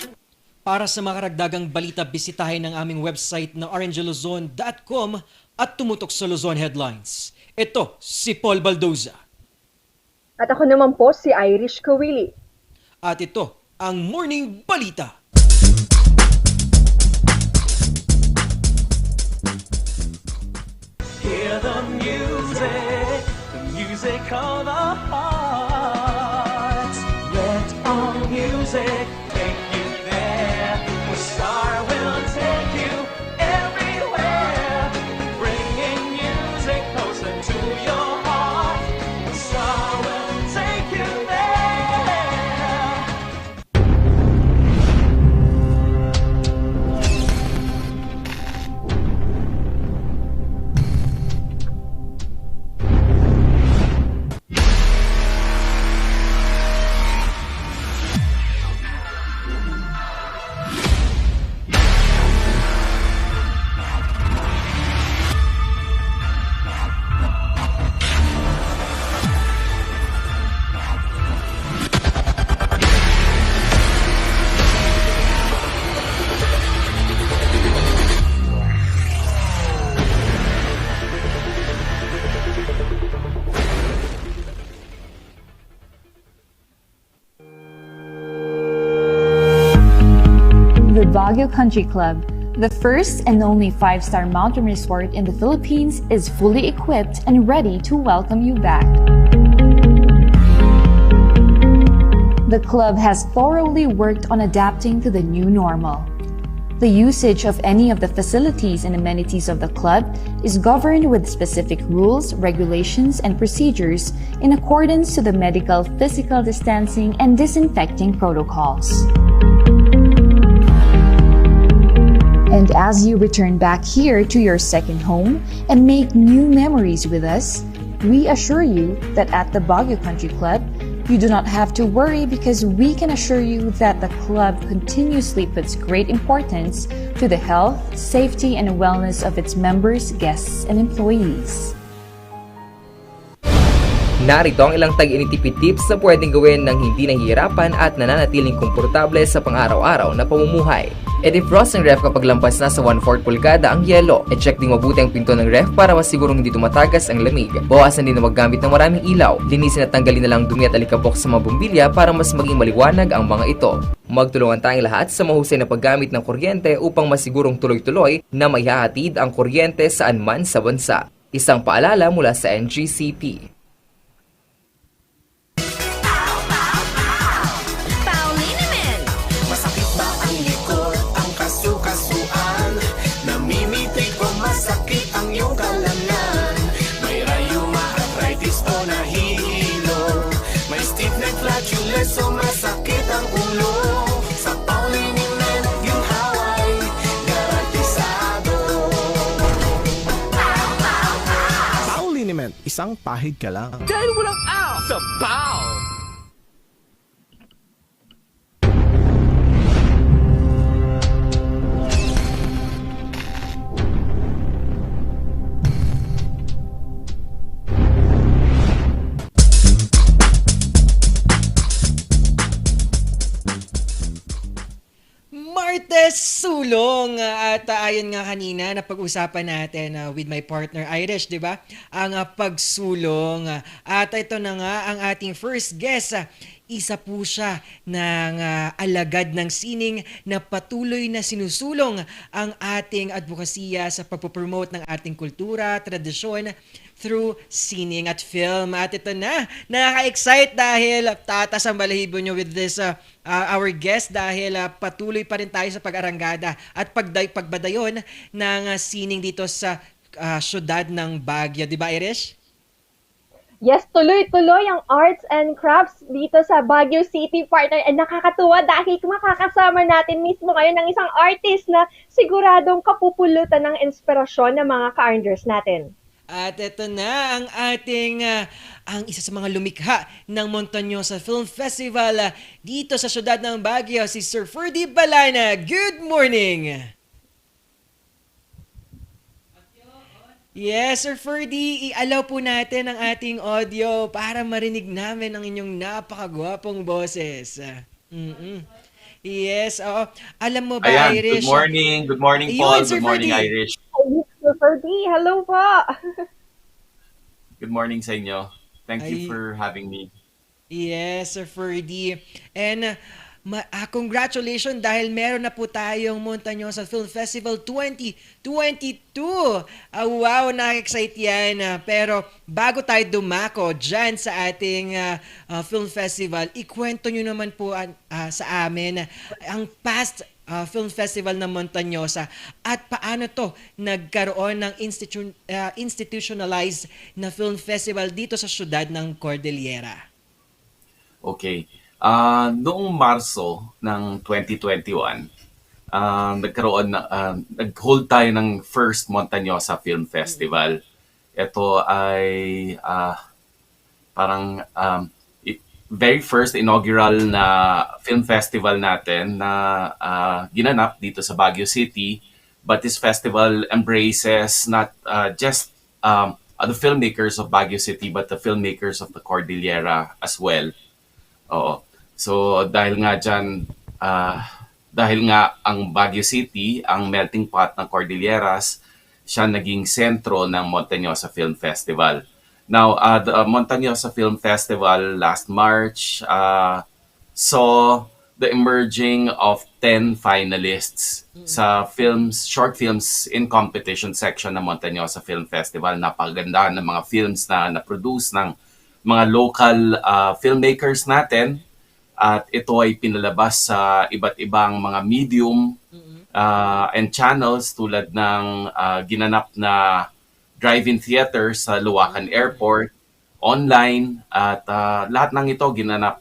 Para sa mga karagdagang balita, bisitahin ang aming website na rngluzon.com at tumutok sa Luzon Headlines. Ito si Paul Baldoza. At ako naman po si Irish Kawili. At ito ang Morning Balita. Hear the music of the heart. Let all music take you there. Where Star will take you every The Baguio Country Club, the first and only 5-star mountain resort in the Philippines, is fully equipped and ready to welcome you back. The club has thoroughly worked on adapting to the new normal. The usage of any of the facilities and amenities of the club is governed with specific rules, regulations, and procedures in accordance to the medical, physical distancing, and disinfecting protocols. And as you return back here to your second home and make new memories with us, we assure you that at the Baguio Country Club, you do not have to worry because we can assure you that the club continuously puts great importance to the health, safety, and wellness of its members, guests, and employees. Narito ang ilang tag-initipid tips na pwedeng gawin ng hindi nahihirapan at nananatiling komportable sa pang-araw-araw na pamumuhay. I-defrost ang ref kapag lampas na sa 1/4 pulgada ang yelo. I-check din mabuti ang pinto ng ref para masigurong hindi tumatagas ang lamig. Bawasan din na maggamit ng maraming ilaw. Linisin at tanggalin na lang dumi at alikabok sa mga bumbilya para mas maging maliwanag ang mga ito. Magtulungan tayong lahat sa mahusay na paggamit ng kuryente upang masigurong tuloy-tuloy na maihahatid ang kuryente saan man sa bansa. Isang paalala mula sa NGCP. Masakit ba ang likod, ang kasu-kasuan? Namimitik o masakit ang iyong kalamnan? May rayuma, arthritis o nahihilo? May stiff neck, flatulence o masakit ang ulo? Sa Pauliniment, ginhaway, garantisado. Pauliniment, isang pahid ka lang. Dahil walang aw sa Pau! Martes Sulong at ayon nga kanina na pag-usapan natin with my partner Irish, 'di ba? Ang pagsulong at ito na nga ang ating first guest. Isa po siya ng alagad ng sining na patuloy na sinusulong ang ating advokasya sa pagpopromote ng ating kultura, tradisyon through sining at film. At ito na, nakaka-excite dahil tatas ang balahibo nyo with this our guest dahil patuloy pa rin tayo sa pag-aranggada at pagbadayon ng sining dito sa syudad ng Baguio. Di ba, Irish? Yes, tuloy-tuloy ang arts and crafts dito sa Baguio City, partner. And nakakatuwa dahil makakasama natin mismo ngayon ng isang artist na siguradong kapupulutan ng inspirasyon ng mga ka-arngers natin. At ito na ang ating, ang isa sa mga lumikha ng Montañosa Film Festival dito sa syudad ng Baguio, si Sir Ferdy Balana. Good morning! Yes, Sir Ferdy, i-allow po natin ang ating audio para marinig namin ang inyong napakagwapong boses. Yes, oo. Alam mo ba, Ayan, Irish? good morning Paul, good morning Irish. Sir Ferdy, hello po! Good morning sa inyo. Thank you for having me. Yes, Sir Ferdy. And congratulations dahil meron na po tayong Montañosa Film Festival 2022. Wow, nakaka-excite yan. Pero bago tayo dumako dyan sa ating film festival, ikwento nyo naman po sa amin ang past film festival ng Montañosa at paano to nagkaroon ng institutionalized na film festival dito sa syudad ng Cordillera. Okay. Noong Marso ng 2021, nag-hold tayo ng first Montañosa Film Festival. Ito ay parang very first inaugural na film festival natin na ginanap dito sa Baguio City. But this festival embraces not just the filmmakers of Baguio City but the filmmakers of the Cordillera as well. Oo. So dahil nga dyan, dahil nga ang Baguio City, ang melting pot ng Cordilleras, siya naging sentro ng Montañosa Film Festival. Now, the Montañosa Film Festival last March saw the emerging of 10 finalists sa short films in competition section ng Montañosa Film Festival. Napakaganda ng mga films na na-produce ng mga local filmmakers natin. At ito ay pinalabas sa iba't ibang mga medium and channels tulad ng ginanap na drive-in theater sa Luwakan Airport, online, at lahat ng ito ginanap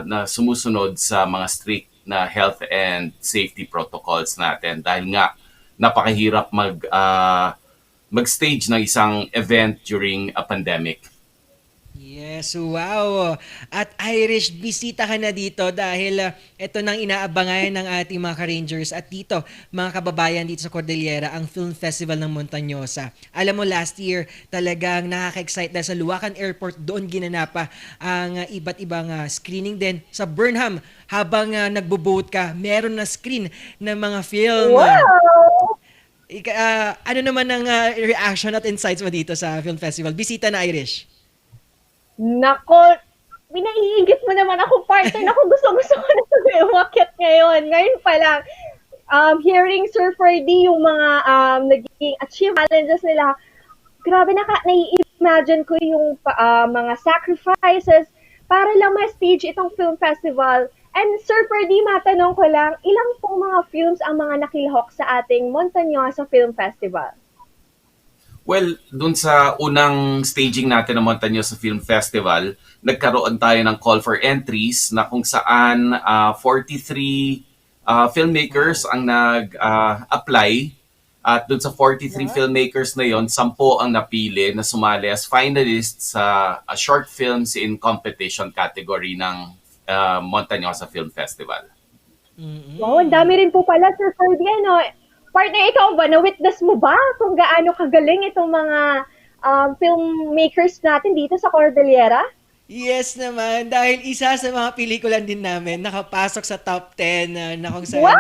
na sumusunod sa mga strict na health and safety protocols natin dahil nga napakahirap mag-stage ng isang event during a pandemic. Yes, wow. At Irish, bisita ka na dito dahil ito nang inaabangan ng ating mga ka-Rangers at dito, mga kababayan dito sa Cordillera, ang Film Festival ng Montañosa. Alam mo, last year, talagang nakaka-excite dahil sa Luwakan Airport, doon ginanapa ang iba't ibang screening din. Sa Burnham, habang nagbo-boat ka, meron na screen ng mga film. Wow! Ano naman ang reaction at insights mo dito sa Film Festival? Bisita na, Irish. Nako, pinaiigit mo naman ako, partner. Naku, gusto ko na umakyat ngayon. Ngayon pa lang, hearing Sir Ferdy yung mga naging achievement challenges nila, grabe nai-imagine ko yung mga sacrifices para lang ma-stage itong film festival. And Sir Ferdy, matanong ko lang, ilang pong mga films ang mga nakilahok sa ating Montañosa Film Festival? Well, dun sa unang staging natin ng Montañosa Film Festival, nagkaroon tayo ng call for entries na kung saan 43 filmmakers ang nag-apply. At dun sa 43 filmmakers na yon, 10 ang napili na sumali as finalists sa short films in competition category ng Montañosa Film Festival. Wow, ang dami rin po pala, Sir Ferdy. Partner, ikaw ba, na-witness mo ba kung gaano kagaling itong mga filmmakers natin dito sa Cordillera? Yes naman, dahil isa sa mga pelikulan din namin nakapasok sa top 10 na kung saan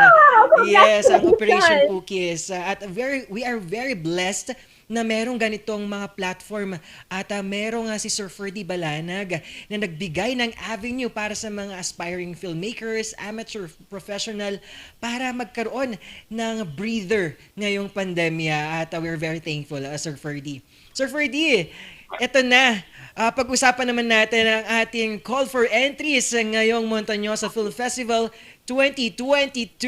yes, ang Operation Cookies. At we are very blessed na merong ganitong mga platform at merong si Sir Ferdy Balanag na nagbigay ng avenue para sa mga aspiring filmmakers, amateur, professional, para magkaroon ng breather ngayong pandemya at we're very thankful, Sir Ferdy. Sir Ferdy, eto na. Pag-usapan naman natin ang ating call for entries ngayong Montañosa Film Festival 2022.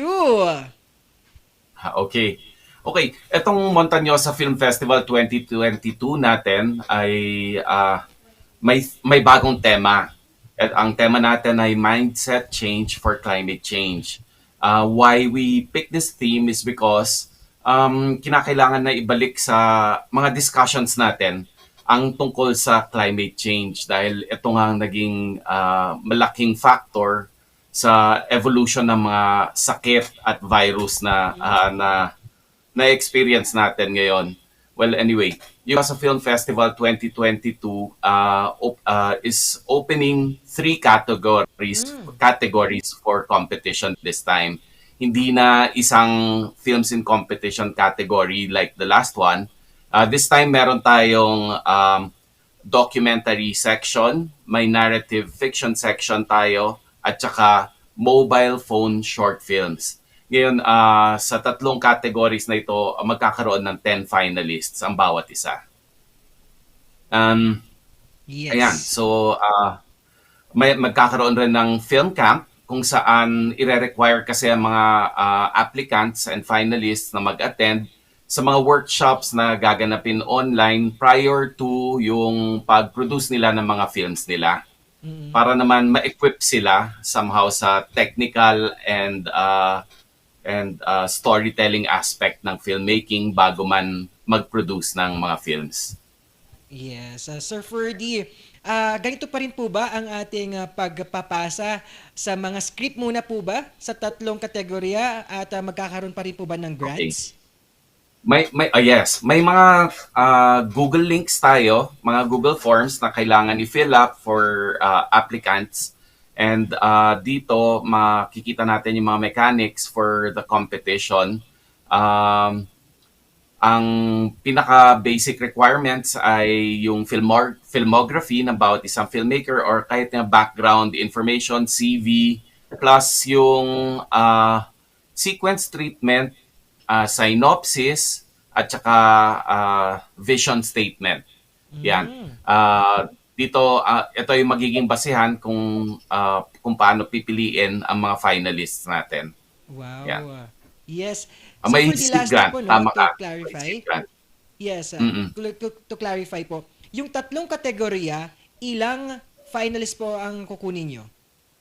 Okay, etong Montañosa Film Festival 2022 natin ay may bagong tema. At ang tema natin ay Mindset Change for Climate Change. Why we pick this theme is because kinakailangan na ibalik sa mga discussions natin ang tungkol sa climate change dahil ito nga ang naging malaking factor sa evolution ng mga sakit at virus na-experience natin ngayon. Well, anyway, yung sa Film Festival 2022 is opening 3 categories for competition this time. Hindi na isang films in competition category like the last one. This time meron tayong documentary section, may narrative fiction section tayo, at saka mobile phone short films. Ngayon, sa 3 categories na ito, magkakaroon ng 10 finalists ang bawat isa. Yes. Ayan, so magkakaroon rin ng film camp kung saan ire-require kasi ang mga applicants and finalists na mag-attend sa mga workshops na gaganapin online prior to yung pag-produce nila ng mga films nila. Para naman ma-equip sila somehow sa technical and storytelling aspect ng filmmaking bago man mag-produce ng mga films. Yes, Sir Ferdy, ganito pa rin po ba ang ating pagpapasa sa mga script muna po ba sa 3 kategorya at magkakaroon pa rin po ba ng grants? Yes, may mga Google links tayo, mga Google Forms na kailangan i-fill up for applicants. And dito makikita natin yung mga mechanics for the competition. Ang pinaka-basic requirements ay yung filmography ng bawat isang filmmaker or kahit na background information, CV, plus yung sequence treatment, synopsis, at saka vision statement. Yan. Dito, ito yung magiging basehan kung paano pipiliin ang mga finalists natin. Wow. Yan. Yes. May for the seed last grant. po, no, Tama to ka. clarify. May seed grant. Yes, Mm-mm. to clarify po, yung tatlong kategorya, ilang finalists po ang kukunin nyo?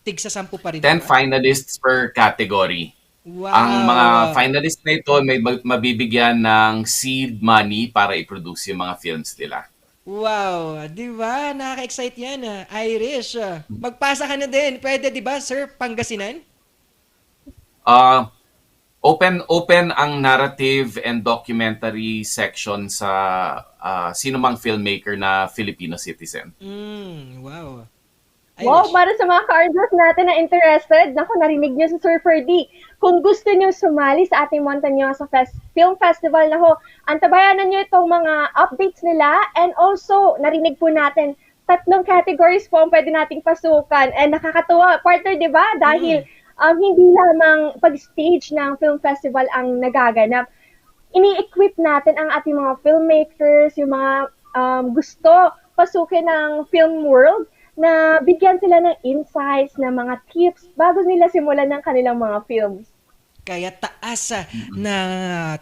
Tig sa 10 pa rin 10 ba? finalists per category. Wow. Ang mga finalists na ito may mabibigyan ng seed money para i-produce yung mga films nila. Wow, di ba? Nakaka-excite yan, Irish. Magpasa ka na din. Pwede, di ba, Sir Pangasinan? Open ang narrative and documentary section sa sino mang filmmaker na Filipino citizen. Wow. Wow, para sa mga ka-Argos natin na interested, naku, narinig niyo si Sir Ferdy. Kung gusto niyo sumali sa ating Montañosa Film Festival, naku, antabayanan niyo itong mga updates nila, and also, narinig po natin, 3 categories po ang pwede nating pasukan. And nakakatuwa, partner, di ba? Dahil hindi lamang pag-stage ng film festival ang nagaganap. Ini-equip natin ang ating mga filmmakers, yung mga gusto pasukin ng film world, na bigyan sila ng insights, na mga tips bago nila simulan ng kanilang mga films. Kaya taas na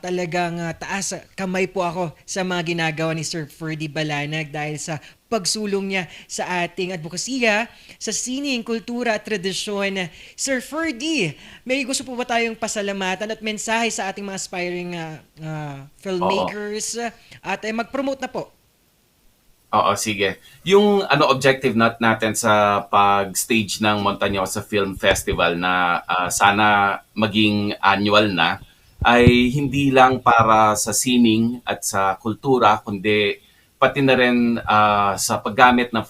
talagang taas kamay po ako sa mga ginagawa ni Sir Ferdy Balanag dahil sa pagsulong niya sa ating advokasya, sa sining, kultura at tradisyon. Sir Ferdy, may gusto po ba tayong pasalamatan at mensahe sa ating mga aspiring filmmakers? At mag-promote na po. Oo, sige. Yung objective natin sa pag-stage ng Montañosa Film Festival na sana maging annual na ay hindi lang para sa sining at sa kultura, kundi pati na rin sa paggamit ng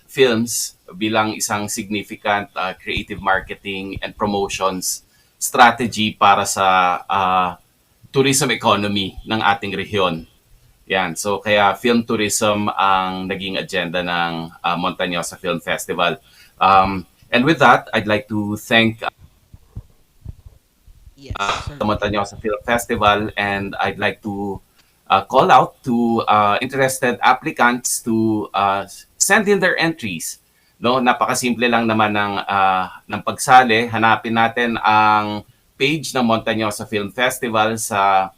films bilang isang significant creative marketing and promotions strategy para sa tourism economy ng ating rehiyon. Yan. So kaya film tourism ang naging agenda ng Montañosa Film Festival. And with that, I'd like to thank the Montañosa Film Festival, and I'd like to call out to interested applicants to send in their entries. No, napakasimple lang naman ng pagsali. Hanapin natin ang page ng Montañosa Film Festival sa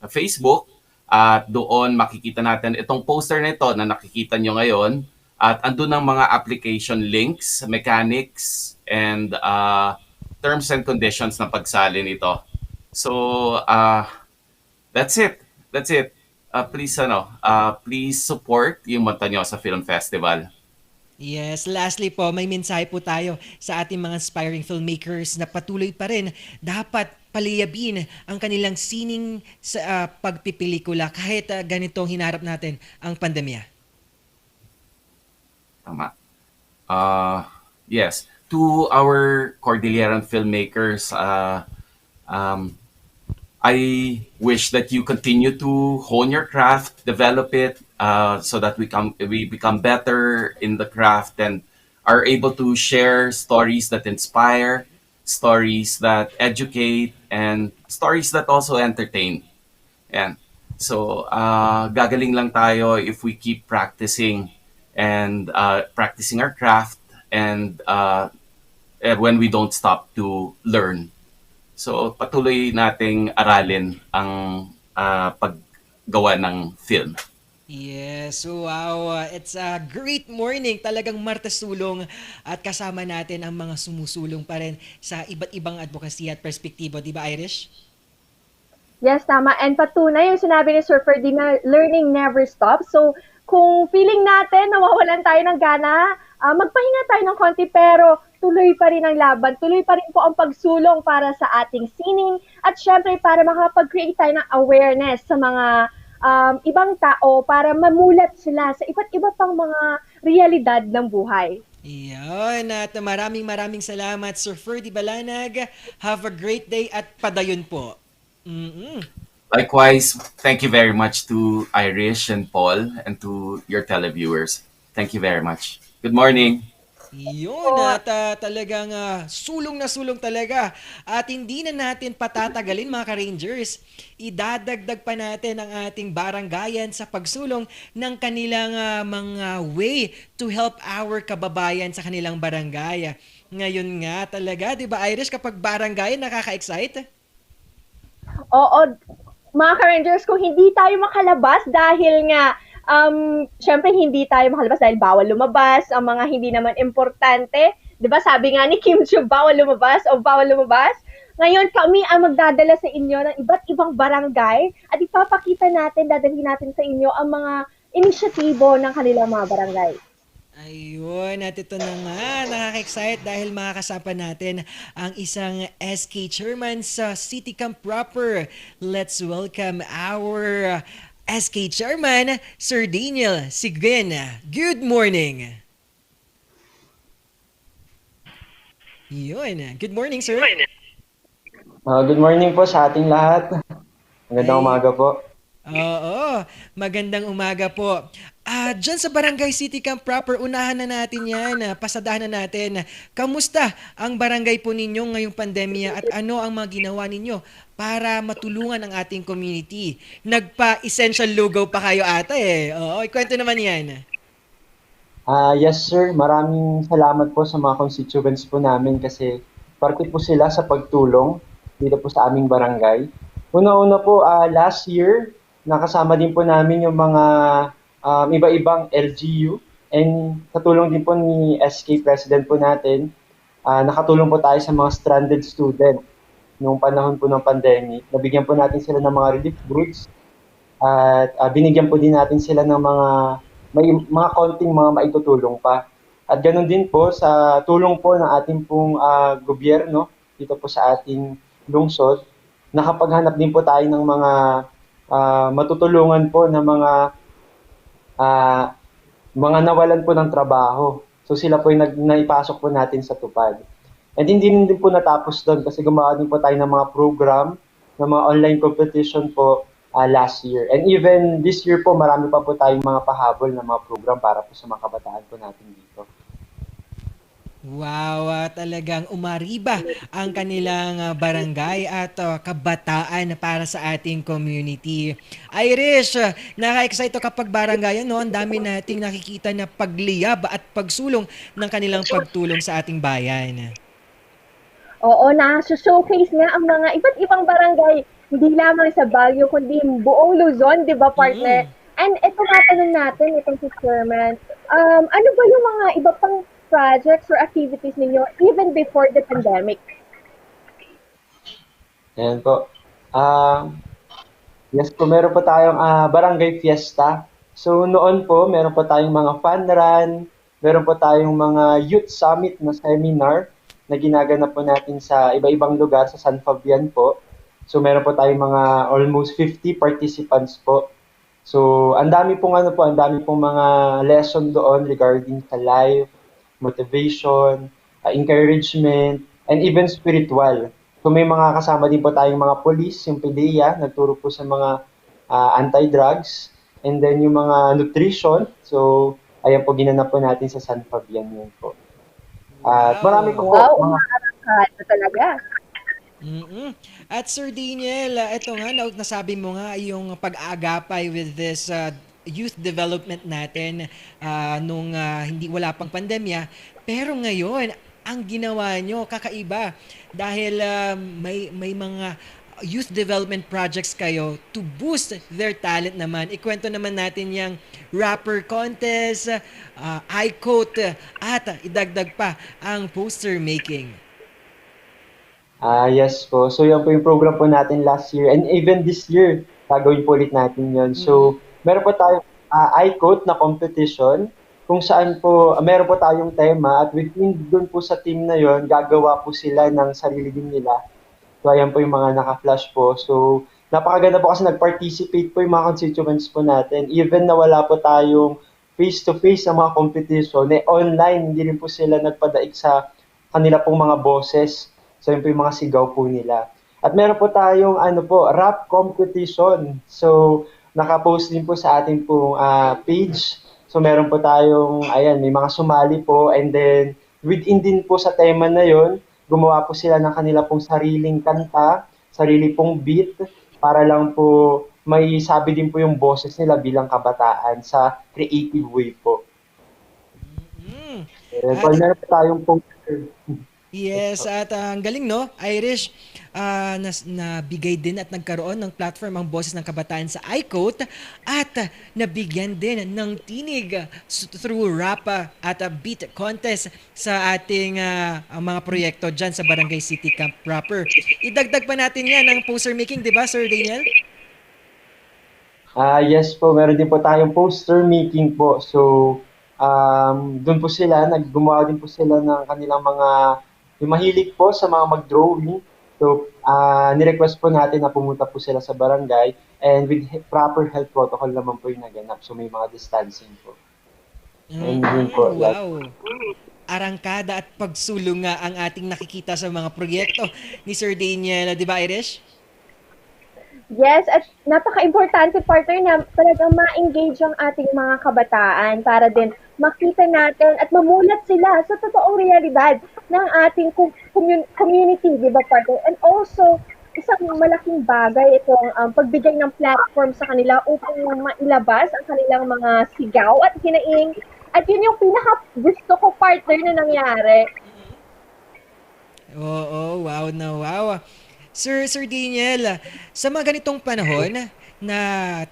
Facebook. At doon makikita natin itong poster na ito na nakikita nyo ngayon. At andun ang mga application links, mechanics, and terms and conditions ng pagsali nito. So, that's it. That's it. Please support yung Montañosa Film Festival. Yes, lastly po, may mensahe po tayo sa ating mga aspiring filmmakers na patuloy pa rin dapat paliyabin ang kanilang sining sa pagpipelikula kahit ganitong hinarap natin ang pandemya. Tama. Yes, to our Cordilleran filmmakers, I wish that you continue to hone your craft, develop it, so that we become better in the craft and are able to share stories that inspire, stories that educate, and stories that also entertain. Yan. So, gagaling lang tayo if we keep practicing and practicing our craft and when we don't stop to learn. So, patuloy nating aralin ang paggawa ng film. Yes, wow. It's a great morning. Talagang Martes Sulong at kasama natin ang mga sumusulong pa rin sa iba't ibang advokasya at perspektibo. Di ba, Irish? Yes, tama. And patunay yung sinabi ni Sir Ferdy na learning never stops. So, kung feeling natin nawawalan tayo ng gana, magpahinga tayo ng konti pero tuloy pa rin ang laban. Tuloy pa rin po ang pagsulong para sa ating sining at syempre para makapag-create tayo ng awareness sa mga ibang tao para mamulat sila sa iba't iba pang mga realidad ng buhay. Iyon, at maraming salamat, Sir Ferdy Balanag. Have a great day at padayon po. Likewise, thank you very much to Irish and Paul and to your televiewers. Thank you very much. Good morning. Yun, at talagang sulong na sulong talaga. At hindi na natin patatagalin mga ka-Rangers. Idadagdag pa natin ang ating baranggayan sa pagsulong ng kanilang mga way to help our kababayan sa kanilang barangay. Ngayon nga talaga, di ba Irish, kapag barangay nakaka-excite? Oo, mga ka-Rangers, kung hindi tayo makalabas dahil nga syempre hindi tayo makalabas dahil bawal lumabas, ang mga hindi naman importante. 'Di ba sabi nga ni Kim Chiu, bawal lumabas o bawal lumabas? Ngayon kami ang magdadala sa inyo ng iba't ibang barangay at ipapakita natin, dadalhin natin sa inyo ang mga inisyatibo ng kanilang mga barangay. Ayun, at ito na nga, nakaka-excite dahil makakasama natin ang isang SK chairman sa City Camp proper. Let's welcome our SK chairman, Sir Daniel Siguen. Good morning. Yun, good morning, sir. Good morning po sa ating lahat. Magandang umaga po. Oo, magandang umaga po. Diyan sa Barangay City Camp proper, unahan na natin yan, pasadahan na natin. Kamusta ang barangay po ninyo ngayong pandemya at ano ang mga ginawa ninyo para matulungan ang ating community? Nagpa-essential lugaw pa kayo ata eh. Oo, ikwento naman yan. Yes sir, maraming salamat po sa mga constituents po namin kasi parte po sila sa pagtulong dito po sa aming barangay. Una-una po, last year, nakasama din po namin yung mga iba-ibang LGU and katulong din po ni SK President po natin, nakatulong po tayo sa mga stranded student noong panahon po ng pandemic. Nabigyan po natin sila ng mga relief goods at binigyan po din natin sila ng mga konting mga maitutulong pa. At ganoon din po sa tulong po ng ating pong gobyerno dito po sa ating lungsod, nakapaghanap din po tayo ng mga matutulungan po ng mga nawalan po ng trabaho. So sila po yung naipasok po natin sa tupad. And hindi din po natapos doon kasi gumawa din po tayo ng mga program, ng mga online competition po last year. And even this year po, marami pa po tayong mga pahabol na mga program para po sa mga kabataan po natin dito. Wow, talagang umariba ang kanilang barangay at kabataan para sa ating community. Irish, nakaka-excite kapag barangay, no? Ang dami nating nakikita na pagliyab at pagsulong ng kanilang pagtulong sa ating bayan. Oo, na-showcase nga ang mga iba't ibang barangay, hindi lamang sa Baguio, kundi buong Luzon, di ba partner? And ito matanong natin, itong si Chairman, ano ba yung mga iba pang projects or activities ninyo even before the pandemic? Ayan po. Yes po, meron po tayong barangay fiesta. So noon po, meron po tayong mga fun run, meron po tayong mga youth summit na seminar na ginaganap po natin sa iba-ibang lugar sa San Fabian po. So meron po tayong mga almost 50 participants po. So ang dami pong mga lesson doon regarding sa life, motivation, encouragement, and even spiritual. So may mga kasama din po tayong mga police, yung PDEA, nagturo po sa mga anti-drugs, and then yung mga nutrition. So ayan po, ginanap po natin sa San Fabian yun po. At marami po wow, umaarangkada talaga. At Sir Daniel, ito nga, nasabi mo nga yung pag-aagapay with this youth development natin nung wala pang pandemya. Pero ngayon, ang ginawa nyo, kakaiba. Dahil may mga youth development projects kayo to boost their talent naman. Ikwento naman natin yung rapper contest, iQuote, at idagdag pa ang poster making. Yes po. So yan po yung program po natin last year. And even this year, gagawin po ulit natin yun. So meron po tayong iQuote na competition kung saan po meron po tayong tema at within doon po sa team na yon gagawa po sila ng sarili din nila. So ayan po yung mga naka-flash po. So napakaganda po kasi nag-participate po yung mga constituents po natin. Even na wala po tayong face-to-face na mga competition, online, hindi rin po sila nagpadaig sa kanila pong mga boses. So yun po yung mga sigaw po nila. At meron po tayong rap competition. So naka-post din po sa ating pong page. So meron po tayong, may mga sumali po and then within din po sa tema na yon, gumawa po sila ng kanila pong sariling kanta, sarili pong beat, para lang po may sabi din po yung boses nila bilang kabataan sa creative way po. Meron po tayong poster. Yes, at ang galing no, Irish, nabigay din at nagkaroon ng platform ang boses ng kabataan sa iQuote at nabigyan din ng tinig through rap at beat contest sa ating mga proyekto dyan sa Barangay City Camp proper. Idagdag pa natin yan ang poster making, di ba Sir Daniel? Yes po, meron din po tayong poster making po. So, doon po sila, gumawa din po sila ng kanilang mga, yung mahilig po sa mga mag-drawing. So, nirequest po natin na pumunta po sila sa barangay and with proper health protocol naman po yung naganap. So, may mga distancing po. And yun po, Wow! Arangkada at pagsulong nga ang ating nakikita sa mga proyekto ni Sir Daniel, di ba Irish? Yes, at napaka-importante partner na talagang ma-engage ang ating mga kabataan para din makita natin at mamulat sila sa totoong realidad ng ating community, di ba partner? And also, isang malaking bagay itong pagbigay ng platform sa kanila upang mailabas ang kanilang mga sigaw at hinaing. At yun yung pinaka-gusto ko partner na nangyari. Oo, wow na wow. Sir Daniel, sa mga ganitong panahon na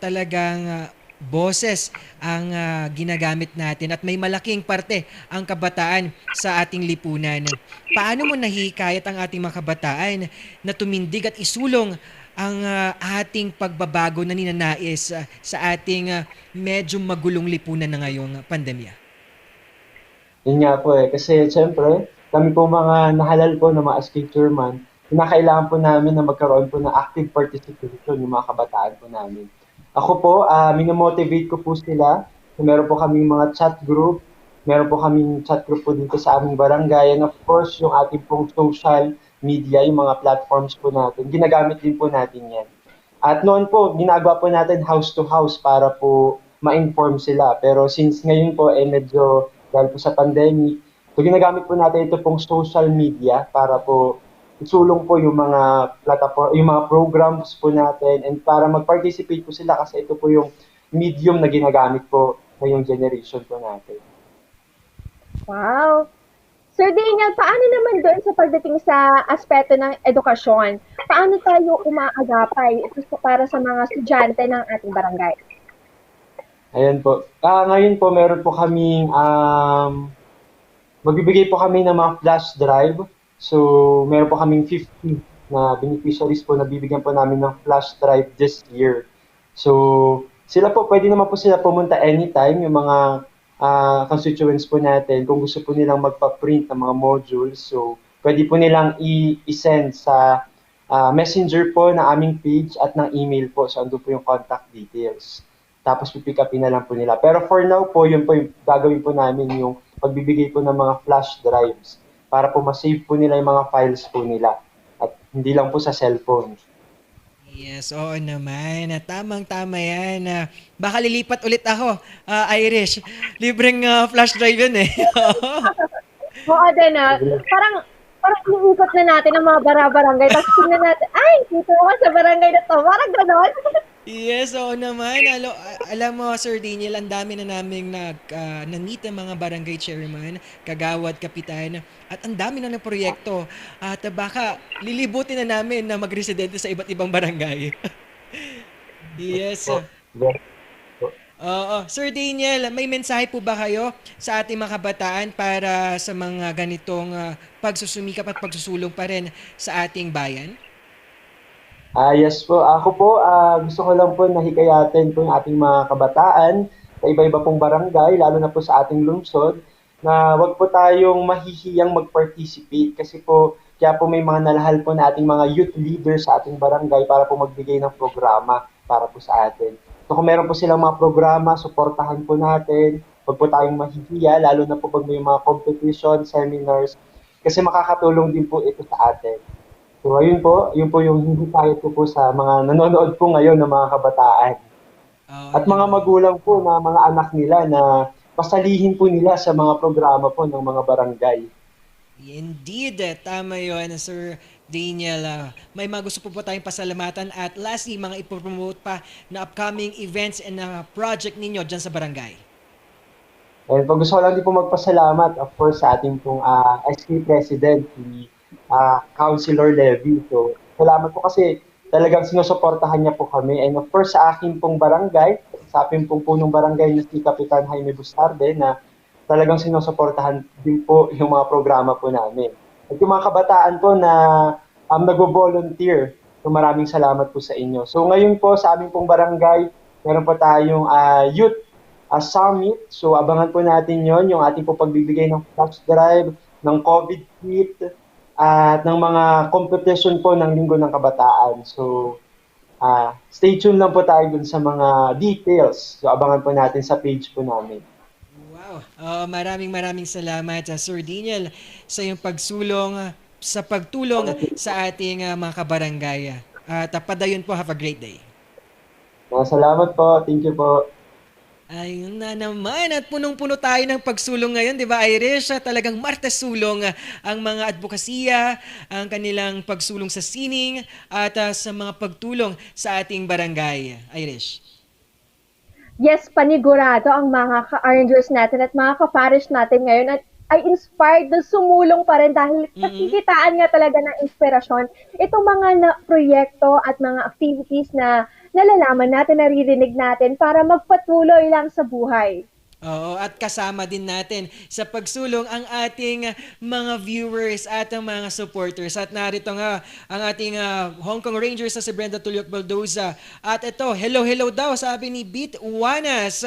talagang boses ang ginagamit natin at may malaking parte ang kabataan sa ating lipunan, paano mo nahihikayat ang ating mga kabataan na tumindig at isulong ang ating pagbabago na ninanais sa ating medyo magulong lipunan na ngayong pandemya? Yun nga po kasi siyempre, kami po mga nahalal po na mga SK chairman, kinakailangan po namin na magkaroon po ng active participation yung mga kabataan po namin. Ako po, minomotivate ko po sila. Meron po kaming mga chat group. Meron po kaming chat group po dito sa aming barangay. And of course, yung ating pong social media, yung mga platforms po natin, ginagamit din po natin yan. At noon po, ginagawa po natin house to house para po ma-inform sila. Pero since ngayon po, medyo dahil po sa pandemic, so ginagamit po natin ito pong social media para po isulong po yung mga platform, yung mga programs po natin and para mag-participate po sila kasi ito po yung medium na ginagamit po ngayong generation po natin. Wow! Sir Daniel, paano naman doon sa pagdating sa aspeto ng edukasyon? Paano tayo umaagapay ito para sa mga estudyante ng ating barangay? Ayan po. Ngayon po meron po kaming magbibigay po kami ng mga flash drive. So, meron po kaming 50 na beneficiaries po na bibigyan po namin ng flash drive this year. So, sila po, pwede naman po sila pumunta anytime, yung mga constituents po natin, kung gusto po nilang magpa-print ng mga modules. So, pwede po nilang i-send sa messenger po na aming page at ng email po. So, andun po yung contact details. Tapos, pipick upin na lang po nila. Pero for now po, yun po yung gagawin po namin yung pagbibigay po ng mga flash drives para po ma-save po nila yung mga files po nila at hindi lang po sa cellphone. Yes, oo naman. Tamang-tama yan. Baka lilipat ulit ako, Irish. Libreng flash drive yun eh. Oo din Parang iikot na natin ang mga barangay tapos tingnan natin, ay, dito ako sa barangay na to. Parang gano'n. Yes, oo naman. Alam mo, Sir Daniel, ang dami na naming na-meet ng mga barangay chairman, kagawad, kapitan, at ang dami na ng proyekto. At baka lilibutin na namin na magresidente sa iba't ibang barangay. Yes. Oo. Sir Daniel, may mensahe po ba kayo sa ating mga kabataan para sa mga ganitong pagsusumikap at pagsusulong pa rin sa ating bayan? Yes po. Ako po, gusto ko lang po nahikayatin po yung ating mga kabataan sa iba-iba pong barangay, lalo na po sa ating lungsod, na wag po tayong mahihiyang mag-participate kasi po, kaya po may mga nalahal po na ating mga youth leaders sa ating barangay para po magbigay ng programa para po sa atin. So kung meron po silang mga programa, suportahan po natin, wag po tayong mahihiya, lalo na po pag may mga competition, seminars, kasi makakatulong din po ito sa atin. So ayun po, yun po yung hindi tayo po sa mga nanonood po ngayon ng mga kabataan. At mga magulang po na mga anak nila na pasalihin po nila sa mga programa po ng mga barangay Indeed, tama yun, Sir Daniel. May mga gusto po tayong pasalamatan at lastly, mga ipopromote pa na upcoming events and project ninyo dyan sa barangay. And po gusto ko lang din po magpasalamat, of course, sa ating pong SK President, si Councilor Levy. So, salamat po kasi talagang sinusuportahan niya po kami. And of course, sa aking pong barangay, sa aking pong punong barangay na si Kapitan Jaime Bustarde, na talagang sinusuportahan din po yung mga programa po namin. At yung mga kabataan po na nagvo-volunteer, so maraming salamat po sa inyo. So ngayon po sa aming pong barangay, meron po tayong youth summit. So abangan po natin yon, yung ating po pagbibigay ng flash drive, ng COVID kit, at ng mga competition po ng Linggo ng Kabataan. So stay tuned lang po tayo dun sa mga details. So abangan po natin sa page po namin. Maraming salamat, Sir Daniel, sa iyong pagtulong sa ating mga kabarangay. At padayon po, have a great day. Salamat po. Thank you po. Ayun na naman, at punong-puno tayo ng pagsulong ngayon, di ba, Irish? Talagang Martes Sulong ang mga advokasya, ang kanilang pagsulong sa sining at sa mga pagtulong sa ating barangay. Irish? Yes, panigurado ang mga ka-arrangers natin at mga ka-parish natin ngayon at ay inspired na sumulong pa rin dahil nakikitaan nga talaga ng inspirasyon itong mga proyekto at mga activities na nalalaman natin, naririnig natin para magpatuloy lang sa buhay. Oo, at kasama din natin sa pagsulong ang ating mga viewers at ang mga supporters. At narito nga ang ating Hong Kong Rangers na si Brenda Tulyok Baldoza. At ito, hello daw, sabi ni Beat Juanas.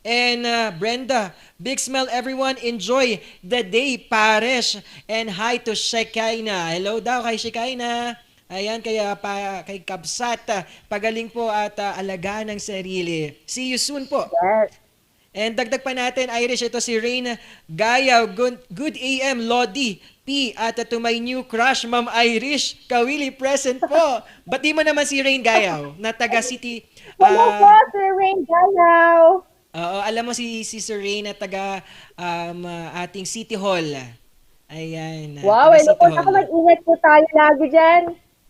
And Brenda, big smile everyone, enjoy the day, Pares. And hi to Shekinah. Hello daw kay Shekinah. Ayan, kay Kabsat, pagaling po at alagaan ng sarili. See you soon po. Yes. And dagdag pa natin, Irish, ito si Rain Gayaw. Good AM, Lodi P. At to my new crush, Ma'am Irish, Kawili present po. Bati mo naman si Rain Gayaw, na taga City. Hello po, Sir Rain Gayaw. Oo, alam mo si Sir Rain na taga ating City Hall. Ayan. Wow, hello po. Mag-ingat po tayo lagi dyan.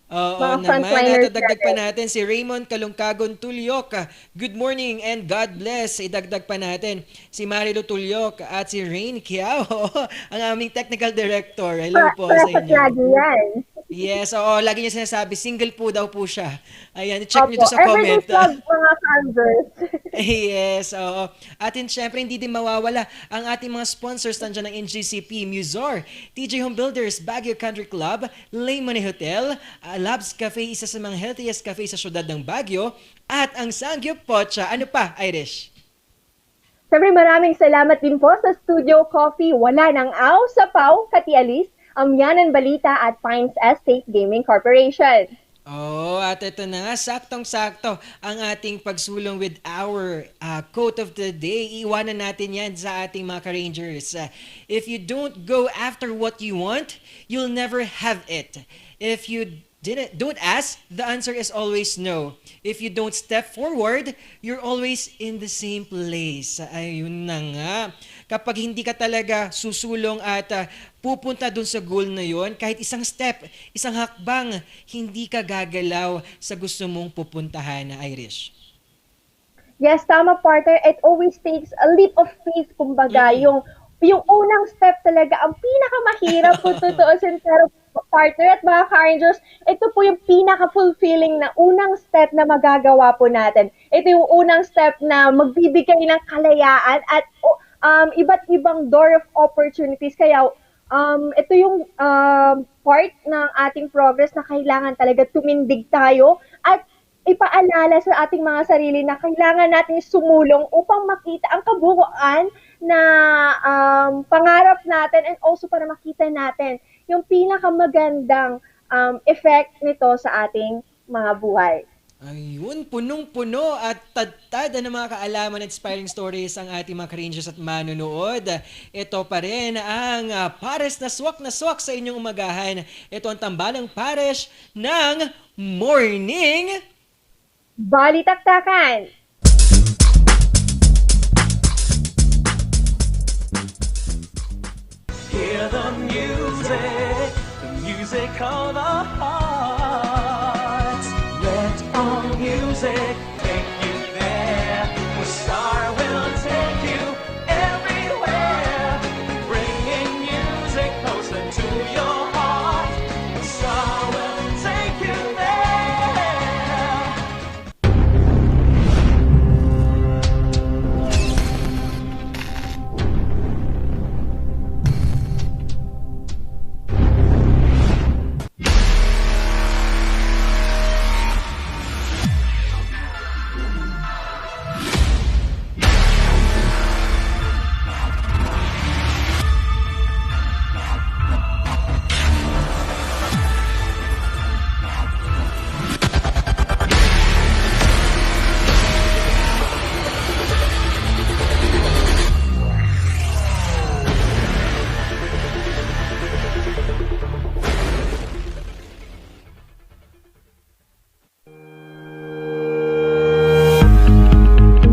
Oo naman, at dagdag pa natin si Raymond Kalungkagon Tulyok. Good morning and God bless. Idagdag pa natin si Marilo Tulyok at si Rain Kiao, ang aming technical director. Hello po sa inyo. Yes, oo, lagi niya sinasabi, single po daw po siya. Ayan, check niyo to sa comment. Everyday mga Converse. Yes, oo. At syempre, hindi din mawawala ang ating mga sponsors. Nandiyan ng NGCP, Musor, TJ Home Builders, Baguio Country Club, Lemony Hotel, Labs Cafe, isa sa mga healthiest cafe sa syudad ng Baguio, at ang Sangyup Pocha. Ano pa, Irish? Siyempre, maraming salamat din po sa Studio Coffee, Wala Nang Aw, Sapaw, Katialis, Amyanan Balita at Pines Estate Gaming Corporation. Oh, at ito na nga, saktong-sakto ang ating pagsulong with our quote of the day. Iwanan natin yan sa ating mga ka-Rangers. If you don't go after what you want, you'll never have it. If you don't ask, the answer is always no. If you don't step forward, you're always in the same place. Ayun na nga. Kapag hindi ka talaga susulong at pupunta dun sa goal na yon, kahit isang step, isang hakbang, hindi ka gagalaw sa gusto mong pupuntahan na Irish. Yes, tama, partner. It always takes a leap of faith, kumbaga. Yung unang step talaga, ang pinakamahirap kung tutuusin, pero partner at mga ka-Rangers, ito po yung pinaka-fulfilling na unang step na magagawa po natin. Ito yung unang step na magbibigay ng kalayaan at iba't ibang door of opportunities. Kaya ito yung part ng ating progress na kailangan talaga tumindig tayo at ipaalala sa ating mga sarili na kailangan natin sumulong upang makita ang kabuuan na pangarap natin and also para makita natin yung pinakamagandang effect nito sa ating mga buhay. Ayun, punong-puno at tad-tad ng mga kaalaman at inspiring stories ang ating mga ka-Rangers at manunood. Ito pa rin ang pares na swak sa inyong umagahan. Ito ang tambalang pares ng Morning Balitaktakan. Hear the music of the heart. Let all music take you there. The star will take you everywhere, bringing music closer to your heart. The star will take you there.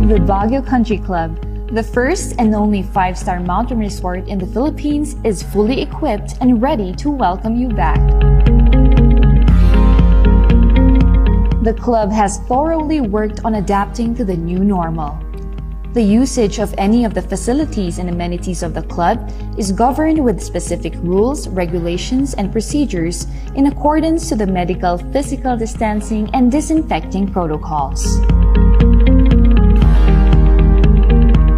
The Baguio Country Club, the first and only 5-star mountain resort in the Philippines, is fully equipped and ready to welcome you back. The club has thoroughly worked on adapting to the new normal. The usage of any of the facilities and amenities of the club is governed with specific rules, regulations, and procedures in accordance to the medical, physical distancing, and disinfecting protocols.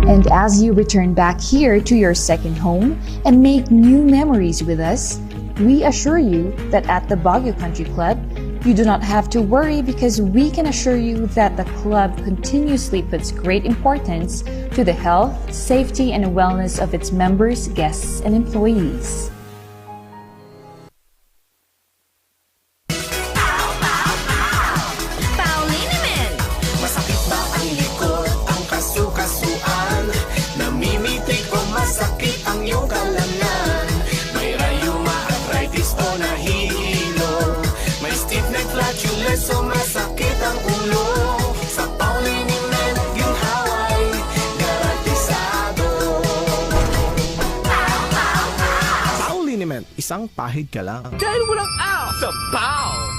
And as you return back here to your second home and make new memories with us, we assure you that at the Baguio Country Club, you do not have to worry because we can assure you that the club continuously puts great importance to the health, safety, and wellness of its members, guests, and employees. Masakit ba ang likod, ang kasukasuan? Namimitik o masakit ang iyong kalamnan? May rayuma, arthritis o nahihilo? May stiff neck, flatulence o masakit ang ulo? Sa Pauliniment, ginhaway, garantisado. Pauliniment, isang pahid ka lang. Dahil walang out sa PAO!